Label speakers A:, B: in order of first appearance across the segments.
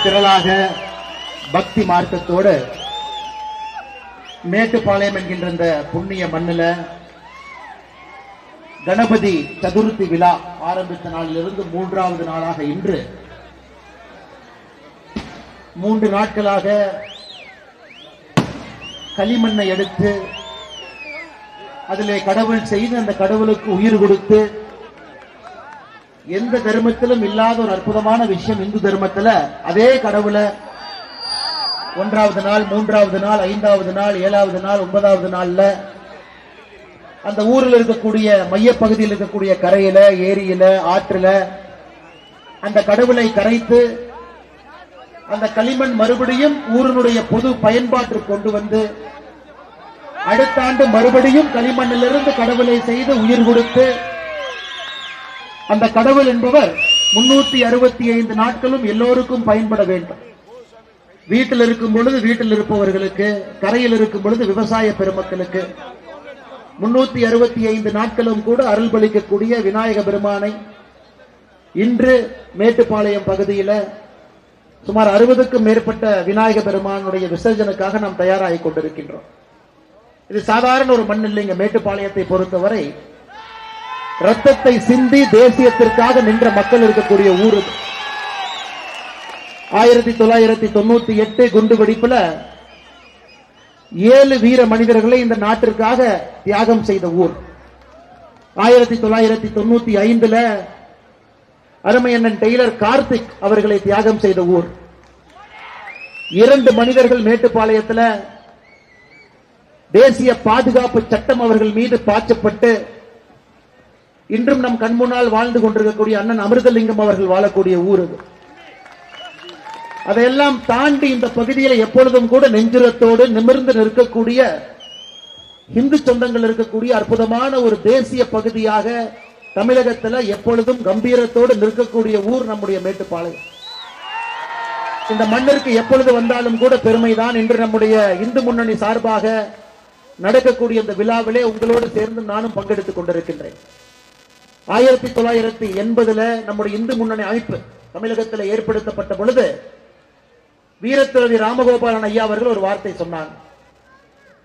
A: திரளாக பக்தி மார்க்கத்தோடு மேட்டுப்பாளையம் என்கின்ற இந்த புண்ணிய மண்ணில் கணபதி சதுர்த்தி விழா ஆரம்பித்த நாளிலிருந்து 3வது நாளாக இன்று 3 நாட்களாக களிமண்ணை எடுத்து அதிலே கடவுள் செய்து அந்த கடவுளுக்கு உயிர் கொடுத்து எந்த தர்மத்திலும் இல்லாத ஒரு அற்புதமான விஷயம் இந்து தர்மத்தில் அதே கடவுளை 1வது நாள் 3வது நாள் 5வது நாள் 7வது நாள் 9வது நாள்ல அந்த ஊரில் இருக்கக்கூடிய மையப்பகுதியில் இருக்கக்கூடிய கரையில ஏரியில ஆற்றுல அந்த கடவுளை கரைத்து அந்த களிமண் மறுபடியும் ஊரினுடைய பொது பயன்பாட்டிற்கு கொண்டு வந்து அடுத்த ஆண்டு மறுபடியும் களிமண்ணிலிருந்து கடவுளை செய்து உயிர் கொடுத்து அந்த கடவுள் என்பவர் 365 நாட்களும் எல்லோருக்கும் பயன்பட வேண்டும். வீட்டில் இருக்கும் பொழுது வீட்டில் இருப்பவர்களுக்கு, கரையில் இருக்கும் பொழுது விவசாய பெருமக்களுக்கு 365 நாட்களும் கூட அருள்பளிக்கக்கூடிய விநாயக பெருமானை இன்று மேட்டுப்பாளையம் பகுதியில் சுமார் 60க்கும் மேற்பட்ட விநாயக பெருமானுடைய விசர்ஜனுக்காக நாம் தயாராகிக் கொண்டிருக்கின்றோம். இது சாதாரண ஒரு மண் இல்லைங்க. மேட்டுப்பாளையத்தை பொறுத்தவரை ரத்தத்தை சிந்தி தேசியத்திற்காக நின்ற மக்கள் இருக்கக்கூடிய ஊர். 1998 குண்டுவெடிப்புல 7 வீர மனிதர்களை இந்த நாட்டிற்காக தியாகம் செய்த ஊர். 1995 அருமை அண்ணன் டெய்லர் கார்த்திக் அவர்களை தியாகம் செய்த ஊர். 2 மனிதர்கள் மேட்டுப்பாளையத்தில் தேசிய பாதுகாப்பு சட்டம் அவர்கள் மீது பாய்ச்சப்பட்டு இன்றும் நம் கண் முன்னால் வாழ்ந்து கொண்டிருக்கக்கூடிய அண்ணன் அமிர்தலிங்கம் அவர்கள் வாழக்கூடிய ஊர் அது. அதையெல்லாம் தாண்டி இந்த பகுதியில் எப்பொழுதும் கூட நெஞ்சுரத்தோடு நிமிர்ந்து நிற்கக்கூடிய இந்து சொந்தங்கள் இருக்கக்கூடிய அற்புதமான ஒரு தேசிய பகுதியாக தமிழகத்தில் எப்பொழுதும் கம்பீரத்தோடு நிற்கக்கூடிய ஊர் நம்முடைய மேட்டுப்பாளையம். இந்த மண்ணிற்கு எப்பொழுது வந்தாலும் கூட பெருமைதான். இன்று நம்முடைய இந்து முன்னணி சார்பாக நடக்கக்கூடிய இந்த விழாவிலே உங்களோடு சேர்ந்து நானும் பங்கெடுத்துக் கொண்டிருக்கின்றேன். 1980 நம்முடைய இந்து முன்னணி அமைப்பு தமிழகத்தில் ஏற்படுத்தப்பட்ட பொழுது வீரத்துறவி ராமகோபாலன் ஐயா அவர்கள் ஒரு வார்த்தை சொன்னாங்க.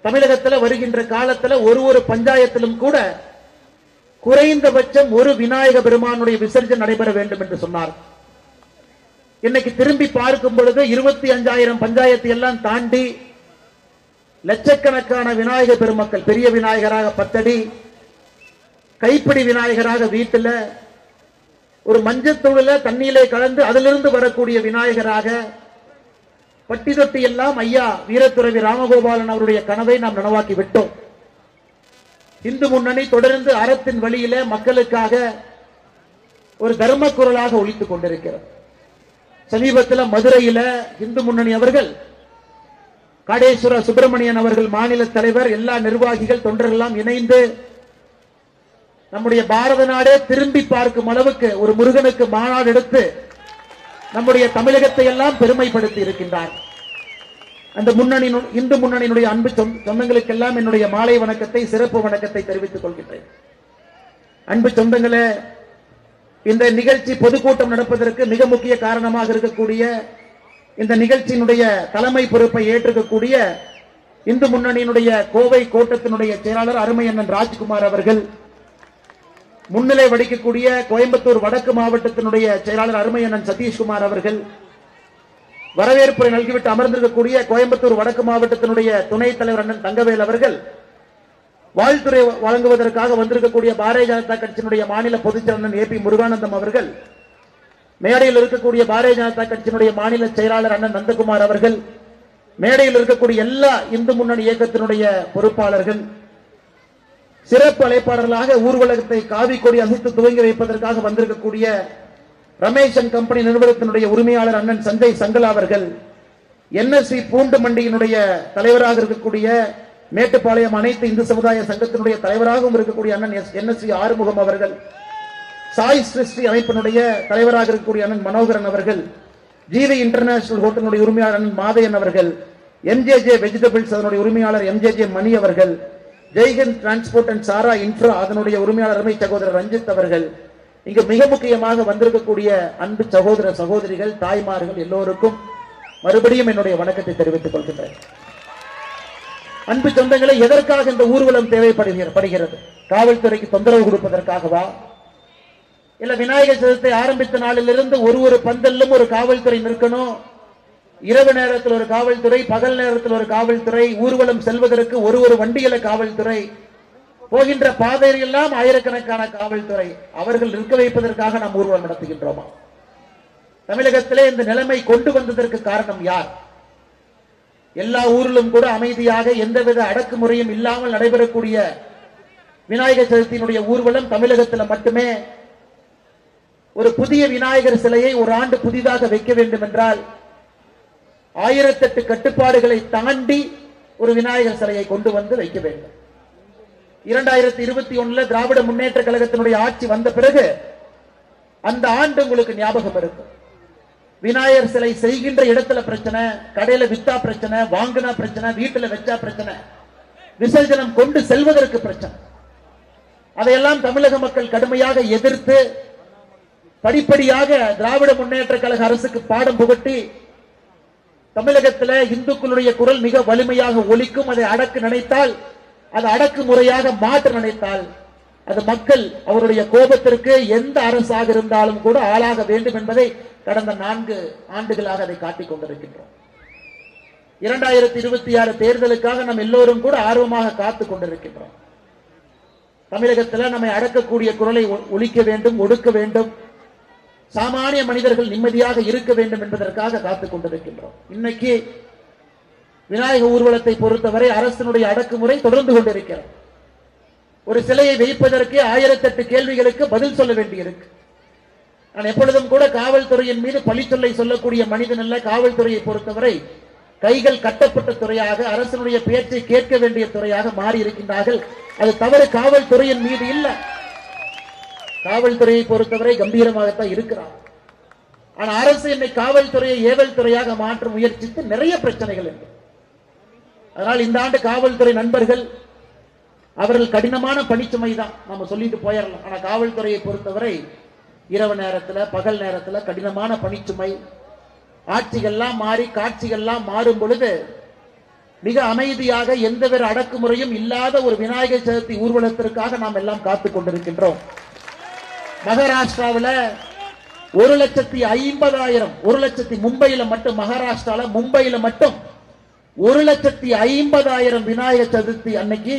A: தமிழகத்தில் வருகின்ற காலத்தில் ஒரு பஞ்சாயத்திலும் கூட குறைந்தபட்சம் ஒரு விநாயக பெருமானுடைய விசர்ஜனை நடைபெற வேண்டும் என்று சொன்னார். இன்னைக்கு திரும்பி பார்க்கும் பொழுது 25,000 பஞ்சாயத்து எல்லாம் தாண்டி லட்சக்கணக்கான விநாயக பெருமக்கள், பெரிய விநாயகராக 10 அடி, கைப்பிடி விநாயகராக வீட்டில் ஒரு மஞ்சத்தூளில் தண்ணீரை கலந்து அதிலிருந்து வரக்கூடிய விநாயகராக பட்டி தொட்டி எல்லாம் ஐயா வீரத்துறவி ராமகோபாலன் அவருடைய கனவை நாம் நனவாக்கி விட்டோம். இந்து முன்னணி தொடர்ந்து அறத்தின் வழியில மக்களுக்காக ஒரு தர்ம குரலாக ஒலித்துக் கொண்டிருக்கிறது. சமீபத்தில் மதுரையில இந்து முன்னணி அவர்கள் காடேஸ்வர சுப்பிரமணியன் அவர்கள் மாநில தலைவர், எல்லா நிர்வாகிகள் தொண்டர்கள் எல்லாம் இணைந்து நம்முடைய பாரத நாடே திரும்பி பார்க்கும் அளவுக்கு ஒரு முருகனுக்கு மாநாடு எடுத்து நம்முடைய தமிழகத்தை எல்லாம் பெருமைப்படுத்தி இருக்கின்றார். அந்த முன்னணி இந்து முன்னணியினுடைய அன்பு சொந்தங்களுக்கெல்லாம் என்னுடைய மாலை வணக்கத்தை, சிறப்பு வணக்கத்தை தெரிவித்துக் கொள்கின்றேன். அன்பு சொந்தங்களே, இந்த நிகழ்ச்சி பொதுக்கூட்டம் நடப்பதற்கு மிக முக்கிய காரணமாக இருக்கக்கூடிய இந்த நிகழ்ச்சியினுடைய தலைமை பொறுப்பை ஏற்றிருக்கக்கூடிய இந்து முன்னணியினுடைய கோவை கோட்டத்தினுடைய செயலாளர் அருமை அண்ணன் ராஜ்குமார் அவர்கள், முன்னிலை வகிக்கக்கூடிய கோயம்புத்தூர் வடக்கு மாவட்டத்தினுடைய செயலாளர் அருமை அண்ணன் சதீஷ்குமார் அவர்கள், வரவேற்புரை நல்கிவிட்டு அமர்ந்திருக்கக்கூடிய கோயம்புத்தூர் வடக்கு மாவட்டத்தினுடைய துணைத் தலைவர் அண்ணன் தங்கவேல் அவர்கள், வாழ்த்துறை வழங்குவதற்காக வந்திருக்கக்கூடிய பாரதிய ஜனதா கட்சியினுடைய மாநில பொதுச்செயலாளர் ஏபி முருகானந்தம் அவர்கள், மேடையில் இருக்கக்கூடிய பாரதிய ஜனதா கட்சியினுடைய மாநில செயலாளர் அண்ணன் நந்தகுமார் அவர்கள், மேடையில் இருக்கக்கூடிய எல்லா இந்து முன்னணி இயக்கத்தினுடைய பொறுப்பாளர்கள், சிறப்பு அழைப்பாளர்களாக ஊர்வலகத்தை காவி கொடி அசைத்து துவங்கி வைப்பதற்காக வந்திருக்கக்கூடிய ரமேஷ் அண்ட் கம்பெனி நிறுவனத்தினுடைய உரிமையாளர் அண்ணன் சஞ்சய் சங்கலா அவர்கள், NSV பூண்டு மண்டியினுடைய தலைவராக இருக்கக்கூடிய மேட்டுப்பாளையம் அனைத்து இந்து சமுதாய சங்கத்தினுடைய தலைவராகவும் இருக்கக்கூடிய அண்ணன் NSV ஆறுமுகம் அவர்கள், சாய் சிருஷ்டி அமைப்பினுடைய தலைவராக இருக்கக்கூடிய அண்ணன் மனோகரன் அவர்கள், ஜிவி இன்டர்நேஷனல் ஹோட்டலுடைய உரிமையாளர் அண்ணன் மாதையன் அவர்கள், MJJ வெஜிடபிள்ஸ் அதனுடைய உரிமையாளர் MJJ மணி அவர்கள், ஜெய்ஹிந்த் டிரான்ஸ்போர்ட் அண்ட் சாரா இன்ஃப்ரா அதனுடைய உரிமையாளர் அருமை சகோதரர் ரஞ்சித் அவர்கள், இங்கு மிக முக்கியமாக வந்திருக்கக்கூடிய அன்பு சகோதர சகோதரிகள், தாய்மார்கள் எல்லோருக்கும் மறுபடியும் என்னுடைய வணக்கத்தை தெரிவித்துக் கொள்கின்றேன். அன்பு சொந்தங்களை, எதற்காக இந்த ஊர்வலம் தேவைப்படுகிறது? காவல்துறைக்கு தொந்தரவு கொடுப்பதற்காகவா? இல்ல விநாயகர் சதுர்த்தி ஆரம்பித்த நாளிலிருந்து ஒரு பந்தல்லும் ஒரு காவல்துறை நிற்கணும், இரவு நேரத்தில் ஒரு காவல்துறை, பகல் நேரத்தில் ஒரு காவல்துறை, ஊர்வலம் செல்வதற்கு ஒரு வண்டியில காவல்துறை, போகின்ற பாதையில் எல்லாம் ஆயிரக்கணக்கான காவல்துறை, அவர்கள் நிற்க வைப்பதற்காக நாம் ஊர்வலம் நடத்துகின்றோமா? தமிழகத்திலே இந்த நிலைமை கொண்டு வந்ததற்கு காரணம் யார்? எல்லா ஊரிலும் கூட அமைதியாக எந்தவித அடக்குமுறையும் இல்லாமல் நடைபெறக்கூடிய விநாயகர் சதுர்த்தியினுடைய ஊர்வலம் தமிழகத்தில் மட்டுமே ஒரு புதிய விநாயகர் சிலையை ஒரு ஆண்டு புதிதாக வைக்க வேண்டும் என்றால் 1008 கட்டுப்பாடுகளை தாண்டி ஒரு விநாயகர் சிலையை கொண்டு வந்து வைக்க வேண்டும். 2021 திராவிட முன்னேற்ற கழகத்தினுடைய ஆட்சி வந்த பிறகு அந்த ஆண்டு உங்களுக்கு ஞாபகம் இருக்கும். விநாயகர் சிலை செய்கின்ற இடத்துல பிரச்சனை, கடையில வித்தா பிரச்சனை, வாங்கினா பிரச்சனை, வீட்டுல வச்சா பிரச்சனை, விசர்ஜனம் கொண்டு செல்வதற்கு பிரச்சனை. அதையெல்லாம் தமிழக மக்கள் கடுமையாக எதிர்த்து படிப்படியாக திராவிட முன்னேற்ற கழக அரசுக்கு பாடம் புகட்டி தமிழகத்தில் இந்துக்களுடைய குரல் மிக வலிமையாக ஒலிக்கும். அதை அடக்கு நினைத்தால், அது அடக்குமுறையாக மாற்ற நினைத்தால், அது மக்கள் அவருடைய கோபத்திற்கு எந்த அரசாக இருந்தாலும் கூட ஆளாக வேண்டும் என்பதை கடந்த 4 ஆண்டுகளாக அதை காட்டிக் கொண்டிருக்கின்றோம். 2026 தேர்தலுக்காக நாம் எல்லோரும் கூட ஆர்வமாக காத்துக் கொண்டிருக்கின்றோம். தமிழகத்தில் நம்மை அடக்கக்கூடிய குரலை ஒலிக்க வேண்டும், ஒடுக்க வேண்டும், சாமானிய மனிதர்கள் நிம்மதியாக இருக்க வேண்டும் என்பதற்காக காத்துக் கொண்டிருக்கின்றோம். இன்னைக்கு விநாயக ஊர்வலத்தை பொறுத்தவரை அரசினுடைய அடக்குமுறை தொடர்ந்து கொண்டிருக்கிறது. ஒரு சிலையை வைப்பதற்கு 1008 கேள்விகளுக்கு பதில் சொல்ல வேண்டியிருக்கு. நான் எப்பொழுதும் கூட காவல்துறையின் மீது பழிச்சொல்லை சொல்லக்கூடிய மனிதன் அல்ல. காவல்துறையை பொறுத்தவரை கைகள் கட்டப்பட்ட துறையாக, அரசனுடைய பேச்சை கேட்க வேண்டிய துறையாக மாறி இருக்கின்றார்கள். அது தவறு காவல்துறையின் மீது இல்ல. காவல்துறையை பொறுத்தவரை கம்பீரமாகத்தான் இருக்கிறார். ஆனா அரசு என்னை காவல்துறையை ஏவல் துறையாக மாற்ற முயற்சித்து நிறைய பிரச்சனைகள் இருக்கு. அதனால் இந்த ஆண்டு காவல்துறை நண்பர்கள் அவர்கள் கடினமான பணிச்சுமை தான் நம்ம சொல்லிட்டு போயிடலாம். ஆனா காவல்துறையை பொறுத்தவரை இரவு நேரத்தில், பகல் நேரத்தில் கடினமான பணிச்சுமை. ஆட்சிகள்லாம் மாறி காட்சிகள்லாம் மாறும் பொழுது மிக அமைதியாக எந்தவித அடக்குமுறையும் இல்லாத ஒரு விநாயகர் சதுர்த்தி ஊர்வலத்திற்காக நாம் எல்லாம் காத்துக் கொண்டிருக்கின்றோம். மகாராஷ்டிராவில் 1,50,000 மும்பையில மட்டும், மகாராஷ்டிரால மும்பையில மட்டும் 1,50,000 விநாயகர் சதுர்த்தி அன்னைக்கு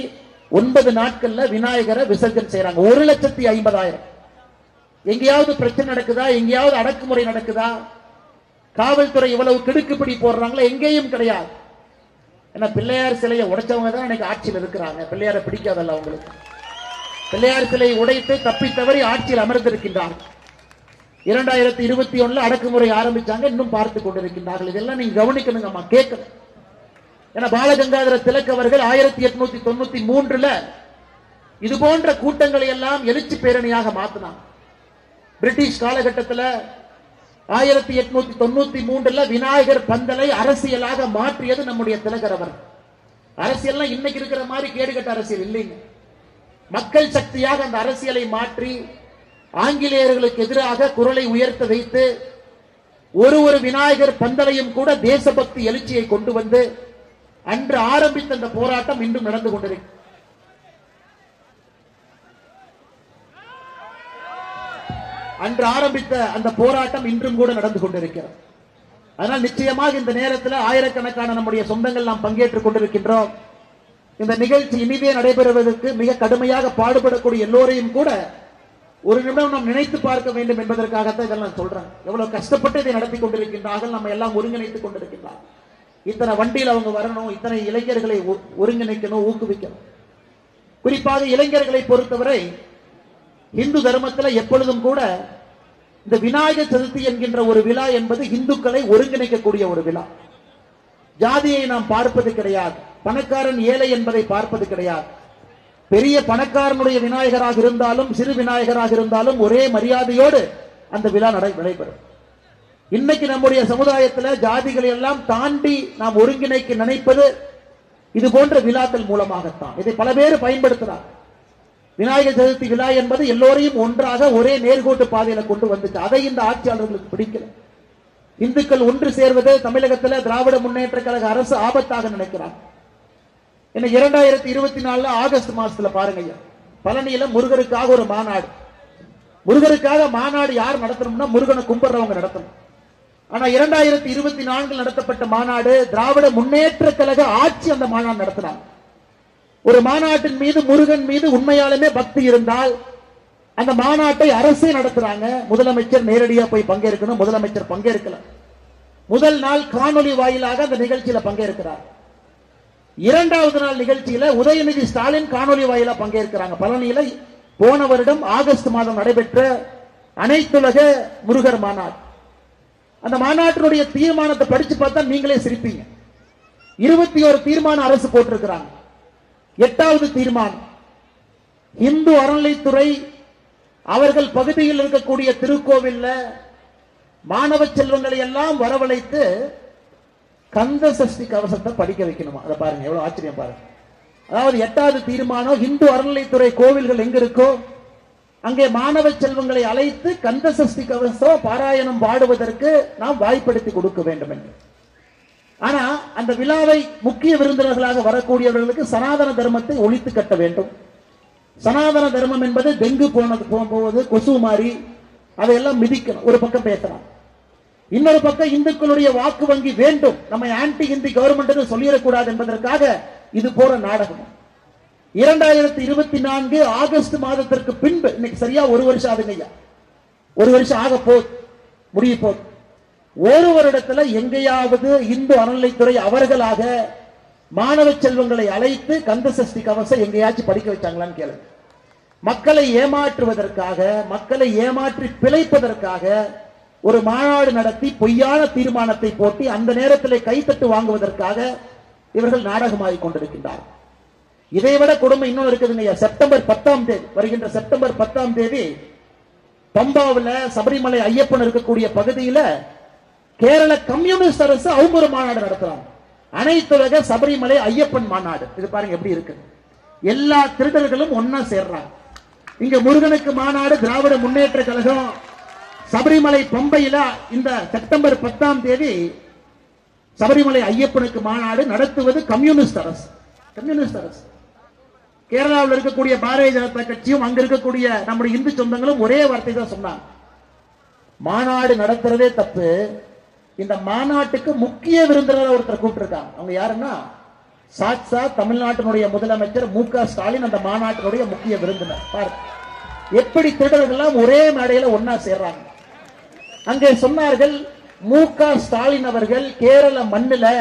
A: 9 நாட்கள்ல விநாயகரை விசர்ஜனை செய்யறாங்க. 1,50,000. எங்கேயாவது பிரச்சனை நடக்குதா? எங்கேயாவது அடக்குமுறை நடக்குதா? காவல்துறை இவ்வளவு கிடுக்குப்பிடி போடுறாங்களா? எங்கேயும் கிடையாது. ஏன்னா பிள்ளையார் சிலையை உடைச்சவங்க தான் இன்னைக்கு ஆட்சியில் இருக்கிறாங்க. பிள்ளையாரை பிடிக்காதல்ல அவங்களுக்கு. பிள்ளையார் சிலையை உடைத்து தப்பி தவறி ஆட்சியில் அமர்ந்திருக்கின்றார்கள். 2021 அடக்குமுறை ஆரம்பிச்சாங்க, இன்னும் பார்த்துக் கொண்டிருக்கின்றார்கள். இதெல்லாம் நீங்க கவனிக்கணுங்கம்மா, கேட்கணும். ஏன்னா பாலகங்காதர திலக் அவர்கள் 1893 இது போன்ற கூட்டங்களை எல்லாம் எழுச்சி பேரணியாக மாத்தினாங்க. பிரிட்டிஷ் காலகட்டத்தில் 1893 விநாயகர் பந்தலை அரசியலாக மாற்றியது நம்முடைய திலகர் அவர். அரசியல் இன்னைக்கு இருக்கிற மாதிரி கேடுகட்ட அரசியல் இல்லைங்க. மக்கள் சக்தியாக அந்த அரசியலை மாற்றி ஆங்கிலேயர்களுக்கு எதிராக குரலை உயர்த்த வைத்து ஒரு விநாயகர் பந்தலையும் கூட தேசபக்தி எழுச்சியை கொண்டு வந்து அன்று ஆரம்பித்த அந்த போராட்டம் இன்றும் நடந்து கொண்டிருக்கிறது. அன்று ஆரம்பித்த அந்த போராட்டம் இன்றும் கூட நடந்து கொண்டிருக்கிறது. அதனால் நிச்சயமாக இந்த நேரத்தில் ஆயிரக்கணக்கான நம்முடைய சொந்தங்கள் நாம் பங்கேற்றுக் கொண்டிருக்கின்றோம். இந்த நிகழ்ச்சி இனிதே நடைபெறுவதற்கு மிக கடுமையாக பாடுபடக்கூடிய எல்லோரையும் கூட ஒரு நிமிடம் நாம் நினைத்து பார்க்க வேண்டும் என்பதற்காகத்தான் இதெல்லாம் சொல்றேன். எவ்வளவு கஷ்டப்பட்டு இதை நடத்தி கொண்டிருக்கின்றார்கள், நம்ம எல்லாம் ஒருங்கிணைத்துக் கொண்டிருக்கின்றார்கள். இத்தனை வண்டியில் அவங்க வரணும், இத்தனை இளைஞர்களை ஒருங்கிணைக்கணும், ஊக்குவிக்கணும். குறிப்பாக இளைஞர்களை பொறுத்தவரை இந்து தர்மத்தில் எப்பொழுதும் கூட இந்த விநாயகர் சதுர்த்தி என்கின்ற ஒரு விழா என்பது இந்துக்களை ஒருங்கிணைக்கக்கூடிய ஒரு விழா. ஜாதியை நாம் பார்ப்பது கிடையாது, பணக்காரன் ஏழை என்பதை பார்ப்பது கிடையாது. பெரிய பணக்காரனுடைய விநாயகராக இருந்தாலும் சிறு விநாயகராக இருந்தாலும் ஒரே மரியாதையோடு அந்த விழா நடைபெறும். இன்னைக்கு நம்முடைய சமுதாயத்தில் ஜாதிகளை எல்லாம் தாண்டி நாம் ஒருங்கிணைக்க நினைப்பது இது போன்ற விழாக்கள் மூலமாகத்தான். இதை பல பேர் பயன்படுத்துறார். விநாயகர் சதுர்த்தி விழா என்பது எல்லோரையும் ஒன்றாக ஒரே நேர்கோட்டு பாதையில கொண்டு வந்துச்சு. அதை இந்த ஆட்சியாளர்களுக்கு பிடிக்கல. இந்துக்கள் ஒன்று சேர்வது தமிழகத்தில் திராவிட முன்னேற்ற கழக அரசு ஆபத்தாக நினைக்கிறாங்க. 2024 ஆகஸ்ட் மாசத்துல பாருங்க, பழனியில முருகருக்காக ஒரு மாநாடு. முருகருக்காக மாநாடு யார் நடத்தணும்னா முருகனை கும்பிடுறவங்க நடத்தணும். ஆனா 2024 நடத்தப்பட்ட மாநாடு திராவிட முன்னேற்ற கழக ஆட்சி அந்த மாநாடு நடத்தினாங்க. ஒரு மாநாட்டின் மீது முருகன் மீது உண்மையாலுமே பக்தி இருந்தால் அந்த மாநாட்டை அரசே நடத்துறாங்க. முதலமைச்சர் நேரடியா போய் பங்கேற்கணும். முதலமைச்சர் பங்கேற்கல. முதல் நாள் காணொலி வாயிலாக அந்த நிகழ்ச்சியில பங்கேற்கிறார். இரண்டாவது நாள் நிகழ்ச்சியில உதயநிதி ஸ்டாலின் காணொலி வாயிலா பங்கேற்கிறாங்க. பழனியில போன வருடம் ஆகஸ்ட் மாதம் நடைபெற்ற அனைத்துலக முருகர் மாநாடு. அந்த மாநாட்டினுடைய தீர்மானத்தை படிச்சு பார்த்தா நீங்களே சிரிப்பீங்க. 21 தீர்மானம் அரசு போட்டிருக்கிறாங்க. 8வது தீர்மானம், இந்து அறநிலைத்துறை அவர்கள் பகுதியில் இருக்கக்கூடிய திருக்கோவில்ல மாணவ செல்வங்களை எல்லாம் வரவழைத்து கந்த சஷ்டி கவசத்தை படிக்க வைக்கணுமா. அதை பாருங்க, எவ்வளவு ஆச்சரியம் பாருங்க. அதாவது 8வது தீர்மானம், இந்து அறநிலைத்துறை கோவில்கள் எங்க இருக்கோ அங்கே மாணவ செல்வங்களை அழைத்து கந்த சஷ்டி கவசம் பாராயணம் பாடுவதற்கு நாம் வாய்ப்படுத்தி கொடுக்க வேண்டும் என்று. ஆனா அந்த விழாவை முக்கிய விருந்தினர்களாக வரக்கூடியவர்களுக்கு சனாதன தர்மத்தை ஒழித்து கட்ட வேண்டும். சனாதன தர்மம் என்பது டெங்கு போகும்போது கொசு மாறி அதையெல்லாம் மிதிக்கணும். ஒரு பக்கம் பேசலாம். இன்னொரு பக்கம் இந்துக்களுடைய வாக்கு வங்கி வேண்டும், நம்ம ஆன்டி இந்தி கவர்மெண்ட் சொல்லிடக்கூடாது என்பதற்காக இது போற நாடகம். 2024 ஆகஸ்ட் மாதத்திற்கு பின்பு, இன்னைக்கு சரியா ஒரு வருஷம் ஆகுங்க, ஒரு வருஷம் ஆக போது, முடிய போது. ஒரு வருடத்துல எங்கேயாவது இந்து அறநிலைத்துறை அவர்களாக மாணவ செல்வங்களை அழைத்து கந்த சஷ்டி கவசம் எங்கேயாச்சும் படிக்க வச்சாங்களான்னு கேளுங்க. மக்களை ஏமாற்றுவதற்காக, மக்களை ஏமாற்றி பிழைப்பதற்காக ஒரு மாநாடு நடத்தி பொய்யான தீர்மானத்தை போட்டி அந்த நேரத்தில் கைத்தட்டு வாங்குவதற்காக இவர்கள் நாடகமாகிக் கொண்டிருக்கின்றார்கள். இதைவிட கொடுமை இன்னும் இருக்குதுங்க. செப்டம்பர் 10ஆம் தேதி, வருகின்ற செப்டம்பர் 10ஆம் தேதி பம்பாவில் சபரிமலை ஐயப்பன் இருக்கக்கூடிய பகுதியில் கேரள கம்யூனிஸ்ட் அரசு அவங்க ஒரு மாநாடு நடத்துறாங்க. அனைத்துலக சபரிமலை ஐயப்பன் மாநாடு. இது பாருங்க எப்படி இருக்கு. எல்லா திருடர்களும் ஒன்னா சேர்றாங்க. இங்க முருகனுக்கு மாநாடு திராவிட முன்னேற்ற கழகம். சபரிமலை பம்பையில இந்த செப்டம்பர் 10ஆம் தேதி சபரிமலை ஐயப்பனுக்கு மாநாடு நடத்துவது கம்யூனிஸ்ட் அரசு. கம்யூனிஸ்ட் அரசு. கேரளாவில் இருக்கக்கூடிய பாரதிய ஜனதா கட்சியும் அங்க இருக்கக்கூடிய நம்முடைய இந்து சொந்தங்களும் ஒரே வார்த்தை தான் சொன்னாங்க, மாநாடு நடத்துறதே தப்பு. இந்த மாநாட்டுக்கு முக்கிய விருந்தினர் ஒருத்தர் கூப்பிட்டிருக்காங்க. அவங்க யாருன்னா சாட்சா தமிழ்நாட்டினுடைய முதலமைச்சர் மு க ஸ்டாலின் அந்த மாநாட்டினுடைய முக்கிய விருந்தினர். பாருங்க எப்படி திருடர்கள் ஒரே மேடையில ஒன்னா சேர்றாங்க. அங்கே சொன்னார்கள், மு க ஸ்டாலின் அவர்கள் கேரள மண்ணில்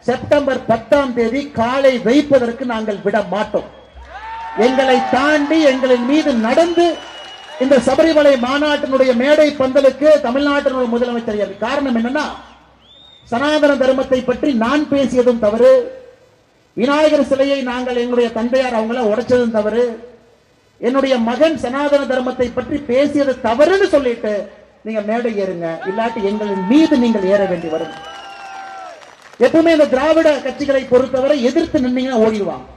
A: செப்டம்பர் 10ஆம் தேதி காலை வைப்பதற்கு நாங்கள் விட மாட்டோம். எங்களை தாண்டி எங்களின் மீது நடந்து இந்த சபரிமலை மாநாட்டினுடைய மேடை பந்தலுக்கு தமிழ்நாட்டினுடைய முதலமைச்சர். காரணம் என்னன்னா, சனாதன தர்மத்தை பற்றி நான் பேசியதும் தவறு, விநாயகர் சிலையை நாங்கள் எங்களுடைய தந்தையார் அவங்கள உடைச்சதும் தவறு, என்னுடைய மகன் சனாதன தர்மத்தை பற்றி பேசியது தவறுன்னு சொல்லிட்டு நீங்க மேடை ஏறுங்க, இல்லாட்டி எங்களின் மீது நீங்கள் ஏற வேண்டி வரும். எப்பவுமே இந்த திராவிட கட்சிகளை பொறுத்தவரை எதிர்த்து நின்னீங்கன்னா ஓடிடுவாங்க.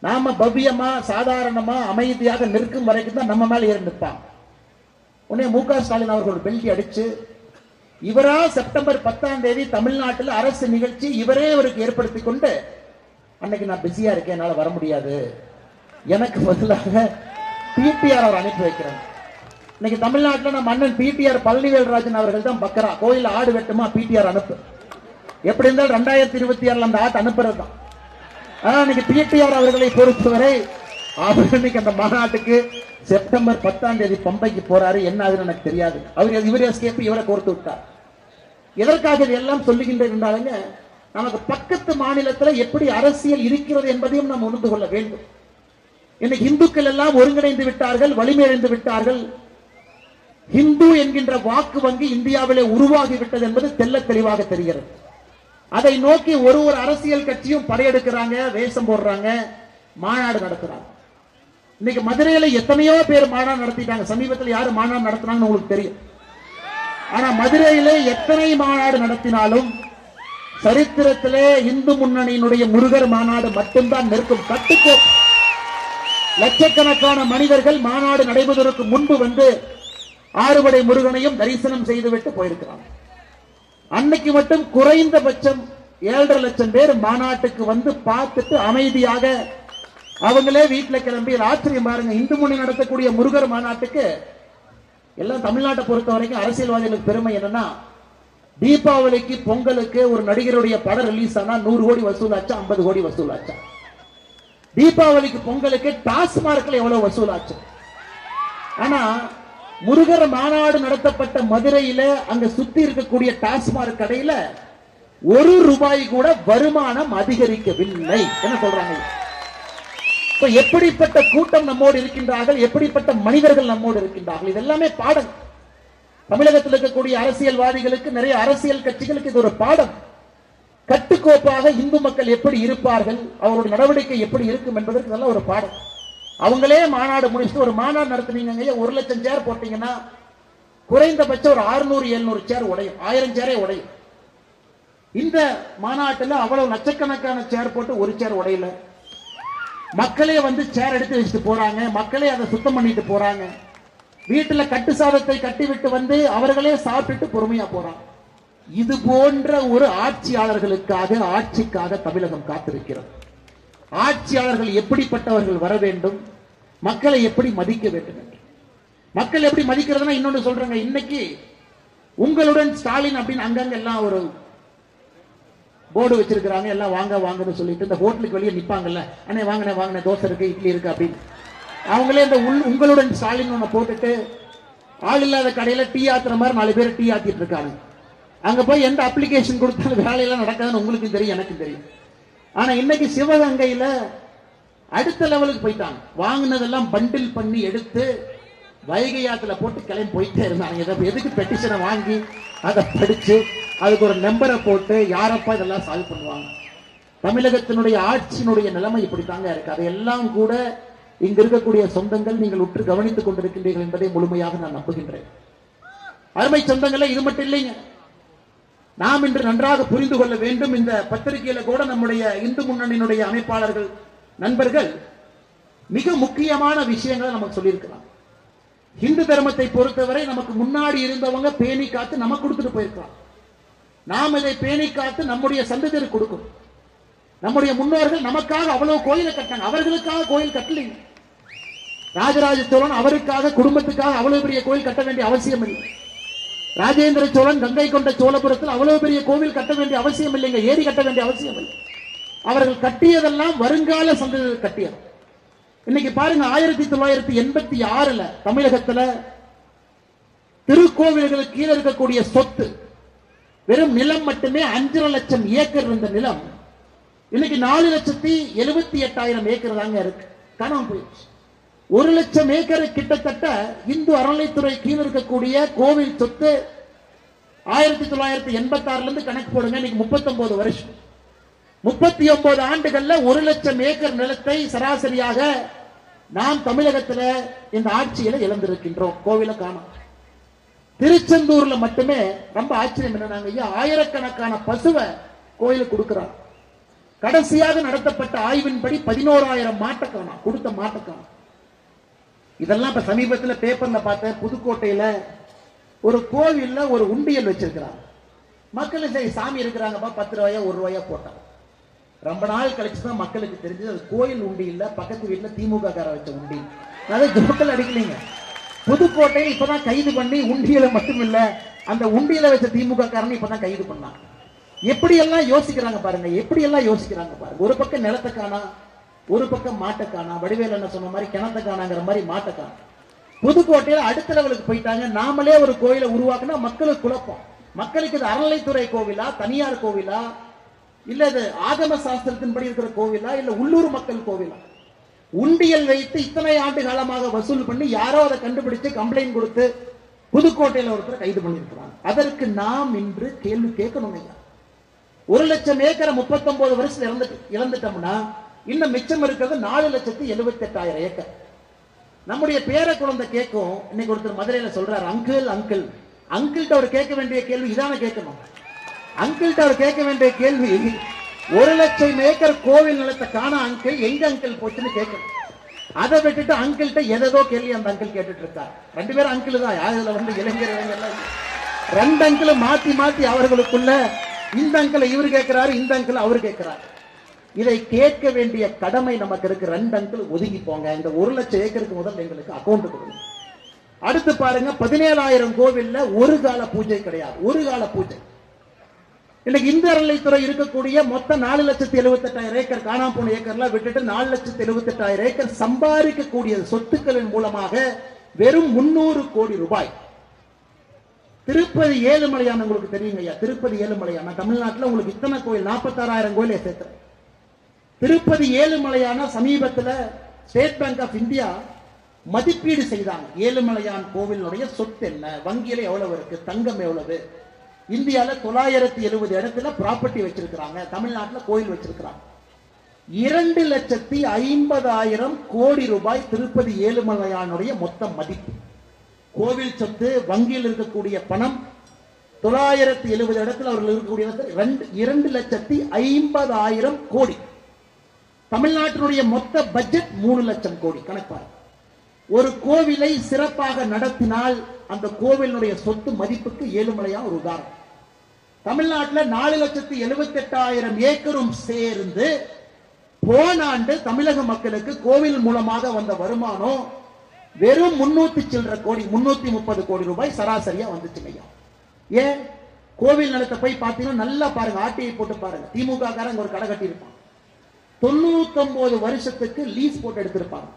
A: நாம பவ்யமா சாதாரணமா அமைதியாக நிற்கும் வரைக்கும் தான் நம்ம மேல ஏறி நிற்பாங்க. உடனே மு க ஸ்டாலின் அவர்கள் பெல்டி அடிச்சு இவரா செப்டம்பர் 10ஆம் தேதி தமிழ்நாட்டில் அரசு நிகழ்ச்சி இவரே அவருக்கு ஏற்படுத்தி கொண்டு, அன்னைக்கு நான் பிஸியா இருக்கேன் என்னால வர முடியாது, எனக்கு பதிலாக பிடிஆர் அவர் அனுப்பி வைக்கிறேன். இன்னைக்கு தமிழ்நாட்டில் நம்ம அண்ணன் பிடிஆர் பழனிவேல்ராஜன் அவர்கள் தான் பக்கரா கோயில் ஆடு வெட்டுமா பிடிஆர் அனுப்பு. எப்படி இருந்தாலும் 2026 அந்த ஆட்டு அனுப்புறது தான். ஆனா இன்னைக்கு பிடிஆர் அவர்களை பொறுத்தவரை அவர் இன்னைக்கு அந்த மாநாட்டுக்கு செப்டம்பர் 10ஆம் தேதி பம்பைக்கு போறாரு. என்ன ஆகுதுன்னு எனக்கு தெரியாது. அவர் இவரே ஸ்கேப் இவரை கோர்த்து விட்டார். எதற்காக இதெல்லாம் சொல்லுகின்றாங்க, நமக்கு பக்கத்து மாநிலத்தில் எப்படி அரசியல் இருக்கிறது என்பதையும் நாம் உணர்ந்து கொள்ள வேண்டும். இன்னைக்கு இந்துக்கள் எல்லாம் ஒருங்கிணைந்து விட்டார்கள், வலிமையடைந்து விட்டார்கள். இந்து என்கின்ற வாக்கு வங்கி இந்தியாவிலே உருவாகிவிட்டது என்பது தெல்ல தெளிவாக தெரிகிறது. அதை நோக்கி ஒரு அரசியல் கட்சியும் படையெடுக்கிறாங்க, வேஷம் போடுறாங்க, மாநாடு நடத்துறாங்க. இன்னைக்கு மதுரையில எத்தனையோ பேர் மாநாடு நடத்திட்டாங்க. சமீபத்தில் யாரு மாநாடு நடத்தினாங்கன்னு உங்களுக்கு தெரியும். ஆனா மதுரையிலே எத்தனை மாநாடு நடத்தினாலும் சரித்திரத்திலே இந்து முன்னணியினுடைய முருகர் மாநாடு மட்டும்தான் நிற்கும். லட்சக்கணக்கான மனிதர்கள் மாநாடு நடைபெறுவதற்கு முன்பு வந்து ஆறுபடை முருகனையும் தரிசனம் செய்துவிட்டு போயிருக்கிறாங்க. அன்னைக்கு மட்டும் குறைந்தபட்சம் 7.5 லட்சம் பேர் மாநாட்டுக்கு வந்து பார்த்துட்டு அமைதியாக அவங்களே வீட்டில் கிளம்பி. ஆச்சரியம் பாருங்க, இந்து முன்னணி நடத்தக்கூடிய முருகர் மாநாட்டுக்கு எல்லாம் தமிழ்நாட்டை பொறுத்த வரைக்கும் அரசியல்வாதிகளுக்கு பெருமை என்னன்னா, தீபாவளிக்கு பொங்கலுக்கு ஒரு நடிகருடைய படம் ரிலீஸ் ஆனா 100 கோடி வசூலாச்சா, 50 கோடி வசூலாச்சா? தீபாவளிக்கு பொங்கலுக்கு டாஸ்மார்க்ல எவ்வளவு வசூலாச்சு? ஆனா முருகர் மாநாடு நடத்தப்பட்ட மதுரையில அங்க சுத்தி இருக்கக்கூடிய டாஸ்மார்க் கடையில 1 ரூபாய் கூட வருமானம் அதிகரிக்கவில்லை. என்ன சொல்றாங்க? எப்படிப்பட்ட கூட்டம் நம்மோடு இருக்கின்றார்கள், எப்படிப்பட்ட மனிதர்கள் நம்மோடு இருக்கின்றார்கள். இதெல்லாமே பாடம். தமிழகத்தில் இருக்கக்கூடிய அரசியல்வாதிகளுக்கு, நிறைய அரசியல் கட்சிகளுக்கு இது ஒரு பாடம். கட்டுக்கோப்பாக இந்து மக்கள் எப்படி இருப்பார்கள், அவருடைய நடவடிக்கை எப்படி இருக்கும் என்பதற்கு நல்ல ஒரு பாடம். அவங்களே மாநாடு முடிச்சுட்டு ஒரு மாநாடு நடத்துனீங்க, 1 லட்சம் சேர் போட்டீங்கன்னா குறைந்தபட்சம் ஒரு 600-700 சேர் உடையும், 1000 சேரே உடையும். இந்த மாநாட்டில் அவ்வளவு லட்சக்கணக்கான சேர் போட்டு ஒரு சேர் உடையல. மக்களே வந்து சேர் எடுத்து வச்சுட்டு போறாங்க, மக்களே அதை சுத்தம் பண்ணிட்டு போறாங்க. வீட்டுல கட்டு சாதத்தை கட்டிவிட்டு வந்து அவர்களே சாப்பிட்டு பொறுமையா போறாங்க. இது போன்ற ஒரு ஆட்சியாளர்களுக்காக, ஆட்சிக்காக தமிழகம் காத்திருக்கிறது. ஆட்சியாளர்கள் எப்படிப்பட்டவர்கள் வர வேண்டும், மக்களை எப்படி மதிக்க வேண்டும் என்று. மக்கள் எப்படி மதிக்கிறதுனா இன்னொன்று சொல்றாங்க. இன்னைக்கு உங்களுடன் ஸ்டாலின் அப்படின்னு அங்கங்க எல்லாம் ஒரு போர்டு வச்சிருக்கிறாங்க, எல்லாம் வாங்க வாங்கன்னு சொல்லிட்டு. இந்த ஹோட்டலுக்கு வெளியே நிப்பாங்கல்ல, அண்ணே வாங்கினே வாங்கின தோசை இருக்கு, இட்லி இருக்கு அப்படின்னு. அவங்களே இந்த உங்களுடன் ஸ்டாலின் ஒண்ணு போட்டுட்டு ஆள் இல்லாத கடையில டீ ஆத்துற மாதிரி 4 பேர் டீ ஆத்திட்டு இருக்காங்க. அங்க போய் எந்த அப்ளிகேஷன் கொடுத்தாலும் வேலையெல்லாம் நடக்காதுன்னு உங்களுக்கு தெரியும், எனக்கு தெரியும். ஆனா இன்னைக்கு சிவகங்கையில அடுத்த லெவலுக்கு போயிட்டாங்க. வாங்கினதெல்லாம் பண்டில் பண்ணி எடுத்து வைகை ஆத்துல போட்டு கிளம்பி போயிட்டே இருந்தாங்க. எதுக்கு பெட்டிஷனை வாங்கி அதை படிச்சு அதுக்கு ஒரு நம்பரை போட்டு யாரப்பா இதெல்லாம் சால்வ் பண்ணுவாங்க? தமிழகத்தினுடைய ஆட்சியினுடைய நிலைமை இப்படித்தாங்க இருக்கு. அதையெல்லாம் கூட இங்க இருக்கக்கூடிய சொந்தங்கள் நீங்கள் உற்று கவனித்துக் கொண்டிருக்கின்றீர்கள் என்பதை முழுமையாக நான் நம்புகின்றேன். அருமை சொந்தங்களே, இது மட்டும் இல்லைங்க, நாம் இன்று நன்றாக புரிந்து கொள்ள வேண்டும். இந்த பத்திரிகையில கூட நம்முடைய இந்து முன்னணியினுடைய அமைப்பாளர்கள் நண்பர்கள் மிக முக்கியமான விஷயங்களை நமக்கு சொல்லியிருக்கிறாங்க. இந்து தர்மத்தை பொறுத்தவரை நமக்கு முன்னாடி இருந்தவங்க பேணி காத்து நமக்கு கொடுத்துட்டு போயிருக்கலாம். நாம் இதை பேணி காத்து நம்முடைய சந்ததியருக்கு கொடுக்கும். நம்முடைய முன்னோர்கள் நமக்காக அவ்வளவு கோயிலை கட்டாங்க, அவர்களுக்காக கோயில் கட்டலைங்க. ராஜராஜ சோழன் அவருக்காக, குடும்பத்துக்காக அவ்வளவு பெரிய கோயில் கட்ட வேண்டிய அவசியம் இல்லை. ராஜேந்திர சோழன் கங்கை கொண்ட சோழபுரத்தில் அவ்வளவு பெரிய கோவில் கட்ட வேண்டிய அவசியம் இல்லைங்க, ஏரி கட்ட வேண்டிய அவசியம் இல்லை. அவர்கள் கட்டியதெல்லாம் வருங்கால சந்ததியர் கட்டியது. இன்னைக்கு பாருங்க, 1986 தமிழகத்துல திருக்கோவில்களுக்கு கீழே இருக்கக்கூடிய சொத்து வெறும் நிலம் மட்டுமே 5.5 லட்சம் ஏக்கர் இருந்த நிலம் இன்னைக்கு 4,78,000 ஏக்கர் தாங்க இருக்கு. காணாம போயிடுச்சு. 1 லட்சம் ஏக்கர் கிட்டத்தட்ட இந்து அறநிலைத்துறை கீழ் இருக்கக்கூடிய கோவில் சொத்து 1986 இருந்து கணக்கு போடுங்க, இன்னைக்கு 39 வருஷம். 39 ஆண்டுகள்ல 1 லட்சம் ஏக்கர் நிலத்தை சராசரியாக நாம் தமிழகத்துல இந்த ஆட்சியில இழந்திருக்கின்றோம். கோவில காணோம். திருச்செந்தூர்ல மட்டுமே ரொம்ப ஆச்சரியம் என்னன்னாங்க, ஆயிரக்கணக்கான பசுவை கோயிலுக்கு கொடுக்கிறார். கடைசியாக நடத்தப்பட்ட ஆய்வின்படி 11,000 மாட்டை காணோம், கொடுத்த மாட்டை காணோம். இதெல்லாம் இப்ப சமீபத்தில் பேப்பர்ல பார்த்த புதுக்கோட்டையில ஒரு கோவில்ல ஒரு உண்டியல் வச்சிருக்கிறாங்க. மக்கள் சரி சாமி இருக்கிறாங்கப்பா, 10 ரூபாயா 1 ரூபாயா போட்டாங்க. ரொம்ப நாள் கழிச்சுதான் மக்களுக்கு தெரிஞ்சது அது கோயில் உண்டியல்ல, பக்கத்து வீட்டுல திமுக கார வச்ச உண்டியல். அதை ஜோக்கல் அடிக்கலைங்க. புதுக்கோட்டையில் இப்பதான் கைது பண்ணி உண்டியலை மட்டும் இல்ல, அந்த உண்டியலை வச்ச திமுக காரனை இப்பதான் கைது பண்ணாங்க. எப்படி எல்லாம் யோசிக்கிறாங்க பாருங்க, எப்படி எல்லாம் யோசிக்கிறாங்க பாருங்க. ஒரு பக்கம் நிலத்தை காணா, ஒரு பக்கம் மாட்டை காணா. வடிவேல் என்ன சொன்ன மாதிரி கிணத்தை காணாங்கிற மாதிரி மாட்டை காணா. புதுக்கோட்டையில அடுத்த லெவலுக்கு போயிட்டாங்க. நாமளே ஒரு கோயிலை உருவாக்குனா மக்களுக்கு குழப்பம். மக்களுக்கு இது அறநிலைத்துறை கோவிலா, தனியார் கோவிலா, இல்ல இது ஆகம சாஸ்திரத்தின்படி இருக்கிற கோவிலா, இல்ல உள்ளூர் மக்கள் கோவிலா? உண்டியல் வைத்து இத்தனை ஆண்டு காலமாக வசூல் பண்ணி யாரோ அதை கண்டுபிடிச்சு கம்ப்ளைண்ட் கொடுத்து புதுக்கோட்டையில ஒருத்தர் கைது பண்ணிருக்கிறாங்க. அதற்கு நாம் இன்று கேள்வி கேட்கணும். 1 லட்சம் ஏக்கரை 39 வருஷத்துல இழந்துட்டோம்னா இன்னும் மிச்சம் இருக்கிறது 4,78,000 ஏக்கர். நம்முடைய பேர குழந்தை கேட்கும். இன்னைக்கு ஒருத்தர் மதுரையில சொல்றாரு, அங்கிள் அங்கிள். அங்கிள்கிட்ட அவர் கேட்க வேண்டிய கேள்வி இதான கேட்கணும். அங்கிள்கிட்ட அவர் கேட்க வேண்டிய கேள்வி, 1 லட்சம் ஏக்கர் கோவில் நிலத்தை காண அங்கிள், எங்க அங்கிள் போச்சுன்னு கேட்கணும். அதை விட்டுட்டு அங்கிள்கிட்ட எதோ கேள்வி அந்த அங்கிள் கேட்டுட்டு இருக்கார். 2 பேரும் அங்கிள் தான், யாருல இளைஞர்கள் ரெண்டு அங்கிள் மாத்தி மாத்தி அவர்களுக்குள்ள இந்த அங்கிள் இவர் கேட்கிறாரு, இந்த அங்கிள் அவர் கேட்கிறார். இதை கேட்க வேண்டிய கடமை நமக்கு இருக்கு. 2 அங்கிள் ஒதுங்கி போங்க, இந்த 1 லட்சம் ஏக்கருக்கு முதல் எங்களுக்கு அக்கௌண்ட் கொடுங்க. அடுத்து பாருங்க, 17,000 கோவில்ல ஒரு கால பூஜை கிடையாது. ஒரு கால பூஜை இன்னைக்கு இந்து அறநிலைத்துறை இருக்கக்கூடிய மொத்தம் 4,78,000 ஏக்கர் காணாம போன ஏக்கர்லாம் விட்டுட்டு 4,78,000 ஏக்கர் சம்பாதிக்கக்கூடிய சொத்துக்களின் மூலமாக வெறும் 300 கோடி ரூபாய். திருப்பதி ஏழுமலையான் உங்களுக்கு தெரியுங்க ஐயா, திருப்பதி ஏழுமலையான தமிழ்நாட்டில் உங்களுக்கு இத்தனை கோயில் 46,000 கோயிலை சேர்க்கிறேன். திருப்பதி ஏழுமலையான சமீபத்தில் ஸ்டேட் பேங்க் ஆஃப் இந்தியா மதிப்பீடு செய்தாங்க. ஏழுமலையான் கோவிலுடைய சொத்து என்ன, வங்கியில எவ்வளவு இருக்கு, தங்கம் எவ்வளவு, இந்தியால 970 இடத்துல ப்ராப்பர்ட்டி வச்சிருக்கிறாங்க, தமிழ்நாட்டில் கோயில் வச்சிருக்கிறாங்க. 2,50,000 கோடி ரூபாய் திருப்பதி ஏழுமலையானுடைய மொத்த மதிப்பு. கோவில் சொத்து, வங்கியில் இருக்கக்கூடிய பணம் 970 இடத்துல அவர்கள் இருக்கக்கூடிய 2,50,000 கோடி. தமிழ்நாட்டினுடைய மொத்த பட்ஜெட் 3 லட்சம் கோடி. கணக்காக ஒரு கோவிலை சிறப்பாக நடத்தினால் அந்த கோவிலுடைய சொத்து மதிப்புக்கு ஏழுமலையான் ஒரு உதாரணம். தமிழ்நாட்டில் 4,78,000 ஏக்கரும் சேர்ந்து போன ஆண்டு தமிழக மக்களுக்கு கோவில் மூலமாக வந்த வருமானம் வெறும் 300 சில்லற கோடி, 330 கோடி ரூபாய் சராசரியா வந்துச்சு. ஏன்? கோவில் நிலத்தை போய் பார்த்தீங்கன்னா நல்லா பாருங்க, ஆர்டிஐ போட்டு பாருங்க. திமுக காரங்க ஒரு கடை கட்டி இருப்பான், 99 வருஷத்துக்கு லீஸ் போட்டு எடுத்திருப்பாங்க.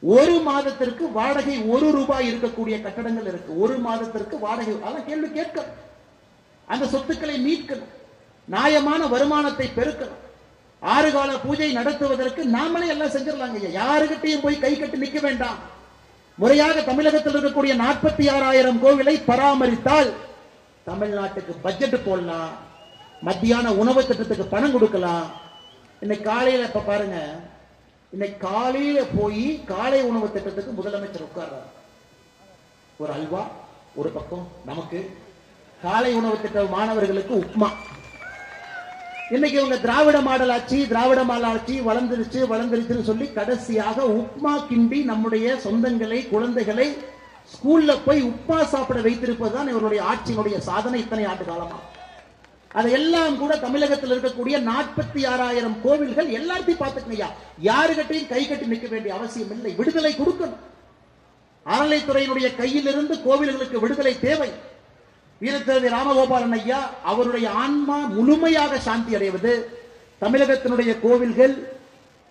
A: ஒரு மாதத்திற்கு வாடகை 1 ரூபாய் இருக்கக்கூடிய கட்டடங்கள் இருக்கு. ஒரு மாதத்திற்கு வாடகை. அதான் கேள்வி கேட்கணும். அந்த சொத்துக்களை மீட்கணும், நியாயமான வருமானத்தை பெருக்கணும். 6 கால பூஜை நடத்துவதற்கு நாமளே எல்லாம் செஞ்சிடலாங்க. யாருகிட்டையும் போய் கை கட்டி நிக்க வேண்டாம். முறையாக தமிழகத்தில் இருக்கக்கூடிய 46,000 கோவிலை பராமரித்தால் தமிழ்நாட்டுக்கு பட்ஜெட் போடலாம், மத்தியான உணவு திட்டத்துக்கு பணம் கொடுக்கலாம். இன்னைக்கு காலையில இப்ப பாருங்க, இன்னைக்கு காலையில போய் காலை உணவு திட்டத்துக்கு முதலமைச்சர் உட்கார்றாரு. ஒரு அல்வா ஒரு பக்கம், நமக்கு காலை உணவு திட்ட மாணவர்களுக்கு உப்மா. இன்னைக்கு இவங்க திராவிட மாடல் ஆட்சி, திராவிட மாடல் ஆட்சி வளர்ந்துருச்சுன்னு சொல்லி கடைசியாக உப்மா கிண்டி நம்முடைய சொந்தங்களை, குழந்தைகளை ஸ்கூல்ல போய் உப்மா சாப்பிட வைத்திருப்பதுதான் இவருடைய ஆட்சியினுடைய சாதனை இத்தனை ஆண்டு காலமா. அதையெல்லாம் கூட தமிழகத்தில் இருக்கக்கூடிய 46,000 கோவில்கள் எல்லாத்தையும் பார்த்துக்கணையா, யாருகிட்டையும் கை கட்டி நிற்க வேண்டிய அவசியம் இல்லை. விடுதலை கொடுக்கணும். அறநிலைத்துறையினுடைய கையிலிருந்து கோவில்களுக்கு விடுதலை தேவை. வீரத்திருவி ராமகோபாலன் ஐயா அவருடைய ஆன்மா முழுமையாக சாந்தி அடைவது தமிழகத்தினுடைய கோவில்கள்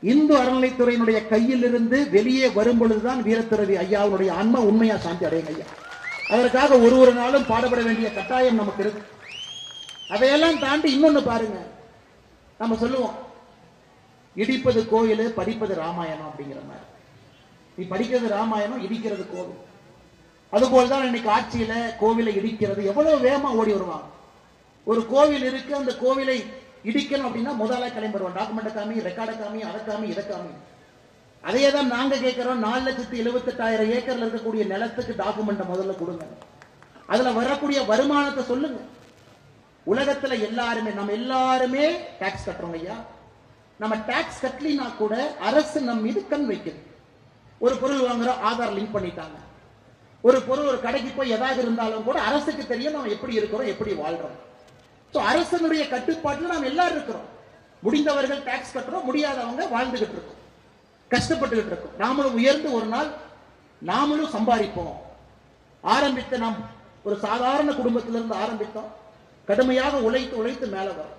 A: இந்து அறநிலைத்துறையினுடைய கையில் இருந்து வெளியே வரும் பொழுதுதான் வீரத்திருவி ஐயாவுடைய ஆன்மா உண்மையா சாந்தி அடையும் ஐயா. அதற்காக ஒரு நாளும் பாடுபட வேண்டிய கட்டாயம் நமக்கு இருக்கு. அதையெல்லாம் தாண்டி இன்னொன்னு பாருங்க, நம்ம சொல்லுவோம் இடிப்பது கோயில், படிப்பது ராமாயணம் அப்படிங்கிற மாதிரி. நீ படிக்கிறது ராமாயணம், இடிக்கிறது கோவில். அதுபோல்தான் இன்னைக்கு ஆட்சியில கோவிலை இடிக்கிறது எவ்வளவு வேகமா ஓடி வருவாங்க. ஒரு கோவில் இருக்கு, அந்த கோவிலை இடிக்கணும் அப்படின்னா முதல்ல கிளம்பி வருவான். டாக்குமெண்ட் காமி, ரெக்கார்டு காமி, அதை காமி, இதை காமி. அதையே தான் நாங்க கேட்கிறோம். 4,78,000 ஏக்கர்ல இருக்கக்கூடிய நிலத்துக்கு டாக்குமெண்ட் முதல்ல கொடுங்க. அதுல வரக்கூடிய வருமானத்தை சொல்லுங்க. உலகத்துல எல்லாருமே, நம்ம எல்லாருமே டாக்ஸ் கட்டுறோம் ஐயா. நம்ம டாக்ஸ் கட்டலினா கூட அரசு நம் மீது கண் வைக்குது. ஒரு பொருள் வாங்குறோம், ஆதார் லிங்க் பண்ணிட்டாங்க. ஒரு பொருள் ஒரு கடைக்கு போய் ஏதாவது இருந்தாலும் கூட அரசுக்கு தெரியும் நம்ம எப்படி இருக்கிறோம், எப்படி வாழ்றோம். அரசனுடைய கட்டுப்பாட்டில் நாம் எல்லாரும் இருக்கிறோம். முடிந்தவர்கள் டாக்ஸ் கட்டுறோம், முடியாதவங்க வாழ்ந்துகிட்டு இருக்கோம், கஷ்டப்பட்டுகிட்டு இருக்கோம். நாமளும் உயர்ந்து ஒரு நாள் நாமளும் சம்பாதிப்போம். ஆரம்பித்த நாம் ஒரு சாதாரண குடும்பத்திலிருந்து ஆரம்பித்தோம், கடுமையாக உழைத்து மேல வரும்.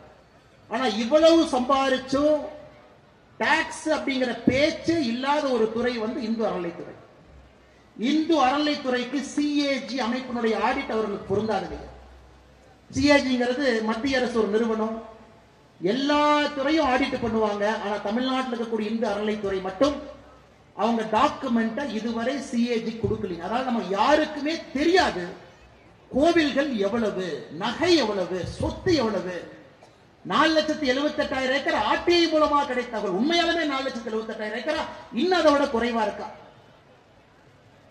A: ஆனா இவ்வளவு சம்பாதிச்சும் டாக்ஸ் அப்படிங்கிற பேச்சு இல்லாத ஒரு துறை வந்து இந்து அறநிலைத்துறை. இந்து அறநிலைத்துறைக்கு சிஏஜி அமைப்பினுடைய ஆடிட் அவர்களுக்கு பொருந்தாது. சிஏஜிங்கிறது மத்திய அரசு ஒரு நிறுவனம், எல்லா துறையும் ஆடிட் பண்ணுவாங்க. ஆனா தமிழ்நாட்டில் இருக்கக்கூடிய இந்து அறநிலைத்துறை மட்டும் அவங்க டாக்குமெண்ட்டை இதுவரை சிஏஜி கொடுக்கலீங்க. அதாவது நம்ம யாருக்குமே தெரியாது கோவில்கள் எவ்வளவு, நகை எவ்வளவு, சொத்து எவ்வளவு. 4,78,000 ஏக்கர் ஆர்டிஐ மூலமாக கிடைத்தவர்கள் உண்மையாலுமே 4,78,000 ஏக்கரா, இன்னும் அதை விட குறைவா இருக்கா?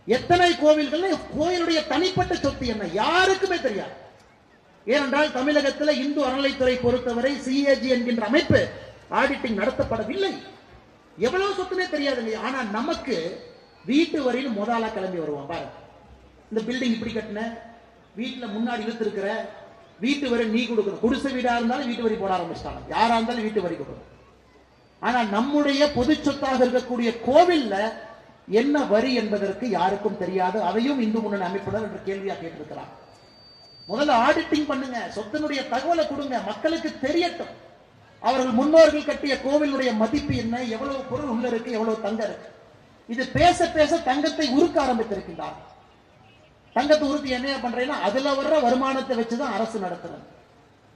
A: எத்தனை கோவில்கள், கோயிலுடைய தனிப்பட்ட சொத்து என்ன யாருக்குமே தெரியாது. ஏனென்றால் தமிழகத்தில் இந்து அறநிலைத்துறை பொறுத்தவரை சிஏஜி என்கின்ற அமைப்பு ஆடிட்டிங் நடத்தப்படவில்லை. எவ்வளவு சொத்துனே தெரியாதுங்க. ஆனா நமக்கு வீட்டு வரையில் முதலா கிளம்பி வருவான் பாருங்க. இந்த பில்டிங் இப்படி கட்டின, வீட்டுல முன்னாடி இழுத்து இருக்கிற, வீட்டு வரி நீ கொடுக்கணும். குடிசை வீடா இருந்தாலும் வீட்டு வரி போட ஆரம்பிச்சிட்டாங்க. யாரா இருந்தாலும் வீட்டு வரி கொடுக்கணும். ஆனா நம்முடைய பொது சொத்தாக இருக்கக்கூடிய கோவில்ல என்ன வரி என்பதற்கு யாருக்கும் தெரியாது. அதையும் இந்து முன்னணி அமைப்பினர் என்ற கேள்வியா கேட்டிருக்கிறார். முதல்ல ஆடிட்டிங் பண்ணுங்க, சொத்தினுடைய தகவலை கொடுங்க, மக்களுக்கு தெரியட்டும். அவர்கள் முன்னோர்கள் கட்டிய கோவிலுடைய மதிப்பு என்ன, எவ்வளவு பொருள் உள்ள இருக்கு, எவ்வளவு தங்கம் இருக்கு. இது பேச பேச தங்கத்தை உருக்க ஆரம்பித்திருக்கின்றார். தங்கத்தை உறுதி என்ன பண்றேன்னா அதுல வர்ற வருமானத்தை வச்சுதான் அரசு நடத்துறது.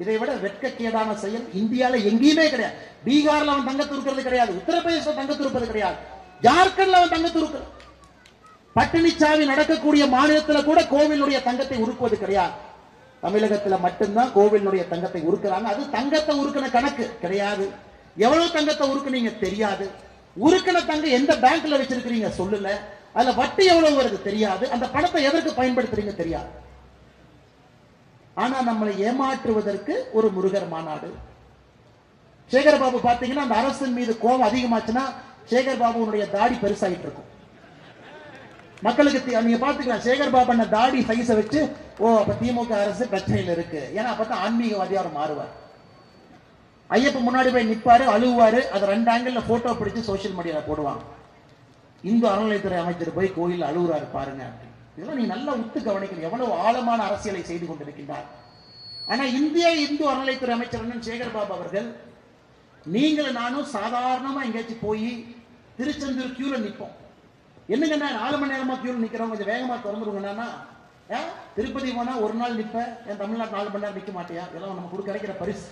A: இதை விட வெட்கக்கேடான செயல் இந்தியால எங்கேயுமே கிடையாது. பீகார்ல அவன் தங்கத்தை உருக்கிறது கிடையாது, உத்தரப்பிரதேச தங்கத்தை உருப்பது கிடையாது, ஜார்க்கண்ட்ல அவன் தங்கத்தை உருக்கிறது, பட்டினிச்சாவி நடக்கக்கூடிய மாநிலத்தில் கூட கோவிலுடைய தங்கத்தை உருக்குவது கிடையாது. தமிழகத்துல மட்டும்தான் கோவிலுடைய தங்கத்தை உருக்குறாங்க. அது தங்கத்தை உருக்கின கணக்கு கிடையாது. எவ்வளவு தங்கத்தை உருக்குனீங்க தெரியாது. உருக்கின தங்கம் எந்த பேங்க்ல வச்சிருக்கிறீங்க சொல்லல. அதுல வட்டி எவ்வளவு வருது தெரியாது. அந்த பணத்தை எதற்கு பயன்படுத்துறீங்க தெரியாது. ஆனா நம்மளை ஏமாற்றுவதற்கு ஒரு முருகர் மாநாடு. சேகர் பாபு பாத்தீங்கன்னா அந்த அரசின் மீது கோபம் அதிகமாச்சுன்னா சேகர் பாபுனுடைய தாடி பெருசாகிட்டு இருக்கும். மக்களுக்கு நீங்க பாத்துக்கலாம், சேகர் பாபு அண்ணன் தாடி சைஸ வச்சு ஓ அப்ப திமுக அரசு பிரச்சனையில் இருக்கு. ஏன்னா அப்பதான் ஆன்மீகவாதியா அவர் மாறுவார். ஐயப்ப முன்னாடி போய் நிப்பாரு, அழுவாரு. அதை 2 ஆங்கிள் போட்டோ பிடிச்சு சோசியல் மீடியால போடுவாங்க. இந்து அறநிலையத்துறை அமைச்சர் போய் கோயில் அழுகுறாரு பாருங்க. இதெல்லாம் நீ நல்லா உத்து கவனிக்கணும், எவ்வளவு ஆழமான அரசியலை செய்து கொண்டிருக்கின்றார். ஆனா இந்திய இந்து அறநிலையத்துறை அமைச்சர் சேகர் பாபு அவர்கள், நீங்களும் நானும் சாதாரணமா எங்கேயாச்சும் போய் திருச்செந்தூர் கியூல நிற்போம். என்னங்க 4 மணி நேரமா கியூல நிக்கிறோம், கொஞ்சம் வேகமா திறந்துருங்கன்னா திருப்பதி போனா ஒரு நாள் நிப்ப, என் தமிழ்நாடு 4 மணி நேரம் நிக்க மாட்டியா? இதெல்லாம் நமக்கு கிடைக்கிற பரிசு,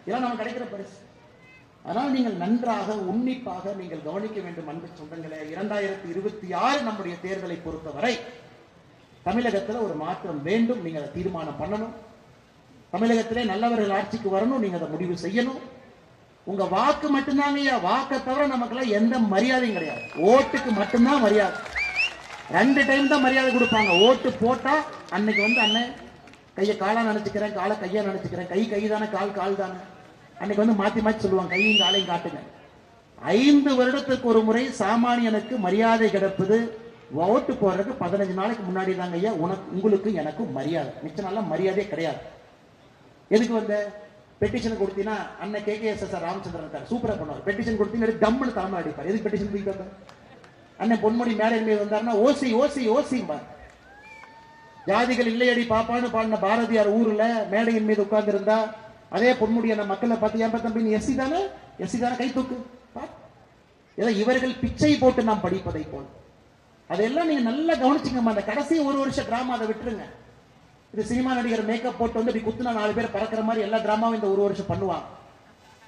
A: இதெல்லாம் நமக்கு கிடைக்கிற பரிசு. ஆனால் நீங்கள் நன்றாக உன்னிப்பாக நீங்கள் கவனிக்க வேண்டும் அன்பு சொந்தங்களே. 2026 நம்முடைய தேர்தலை பொறுத்தவரை தமிழகத்தில் ஒரு மாற்றம் வேண்டும். நீங்க அதை தீர்மானம் பண்ணணும். தமிழகத்திலே நல்லவர்கள் ஆட்சிக்கு வரணும். நீங்க அதை முடிவு செய்யணும். உங்க வாக்கு மட்டும்தாங்க, வாக்கை தவிர நமக்கு எந்த மரியாதையும் கிடையாது. ஓட்டுக்கு மட்டும்தான் மரியாதை. 2 டைம் தான் மரியாதை கொடுப்பாங்க. ஓட்டு போட்டா அன்னைக்கு அண்ணன் கையை காலா நினைச்சுக்கிறேன், காலை கையா நினைச்சுக்கிறேன், கை தானே, கால் தானே, அன்னைக்கு மாத்தி மாத்தி சொல்லுவாங்க, கையும் காலையும் காட்டுங்க. 5 வருடத்துக்கு ஒரு முறை சாமானியனுக்கு மரியாதை கிடைப்பது ஓட்டு போடுறதுக்கு 15 நாளைக்கு முன்னாடி தாங்க ஐயா உங்களுக்கு எனக்கும் மரியாதை. மிச்ச நாள மரியாதையே கிடையாது. எதுக்கு பெட்டிஷன் கொடுத்தீங்கன்னா அண்ணன் KKSS ராமச்சந்திரன் இருக்காரு, சூப்பரா பண்ணுவார். பெட்டிஷன் கொடுத்தீங்கன்னா டம்னு தலைமை அடிப்பார். எதுக்கு பெட்டிஷன் தூக்கிட்டு அண்ணன் பொன்முடி மேடை மீது வந்தாருன்னா ஓசி ஓசி ஓசிம்பா. ஜாதிகள் இல்லையடி பாப்பான்னு பாடின பாரதியார் ஊர்ல மேடையின் மீது உட்கார்ந்து இருந்தா அதே பொன்முடிய மக்களை பார்த்து ஏன் தம்பி நீ எஸ்சி தானே கை தூக்கு. இவர்கள் பிச்சை போட்டு நாம் படிப்பதை போல் அதெல்லாம் நீங்க நல்லா கவனிச்சுங்க. அந்த கடைசி 1 வருஷ டிராமா அதை விட்டுருங்க. இது சினிமா நடிகர் மேக்கப் போட்டு இப்படி குத்துனா 4 பேர் பறக்கிற மாதிரி எல்லா டிராமாவும் இந்த 1 வருஷம் பண்ணுவாங்க.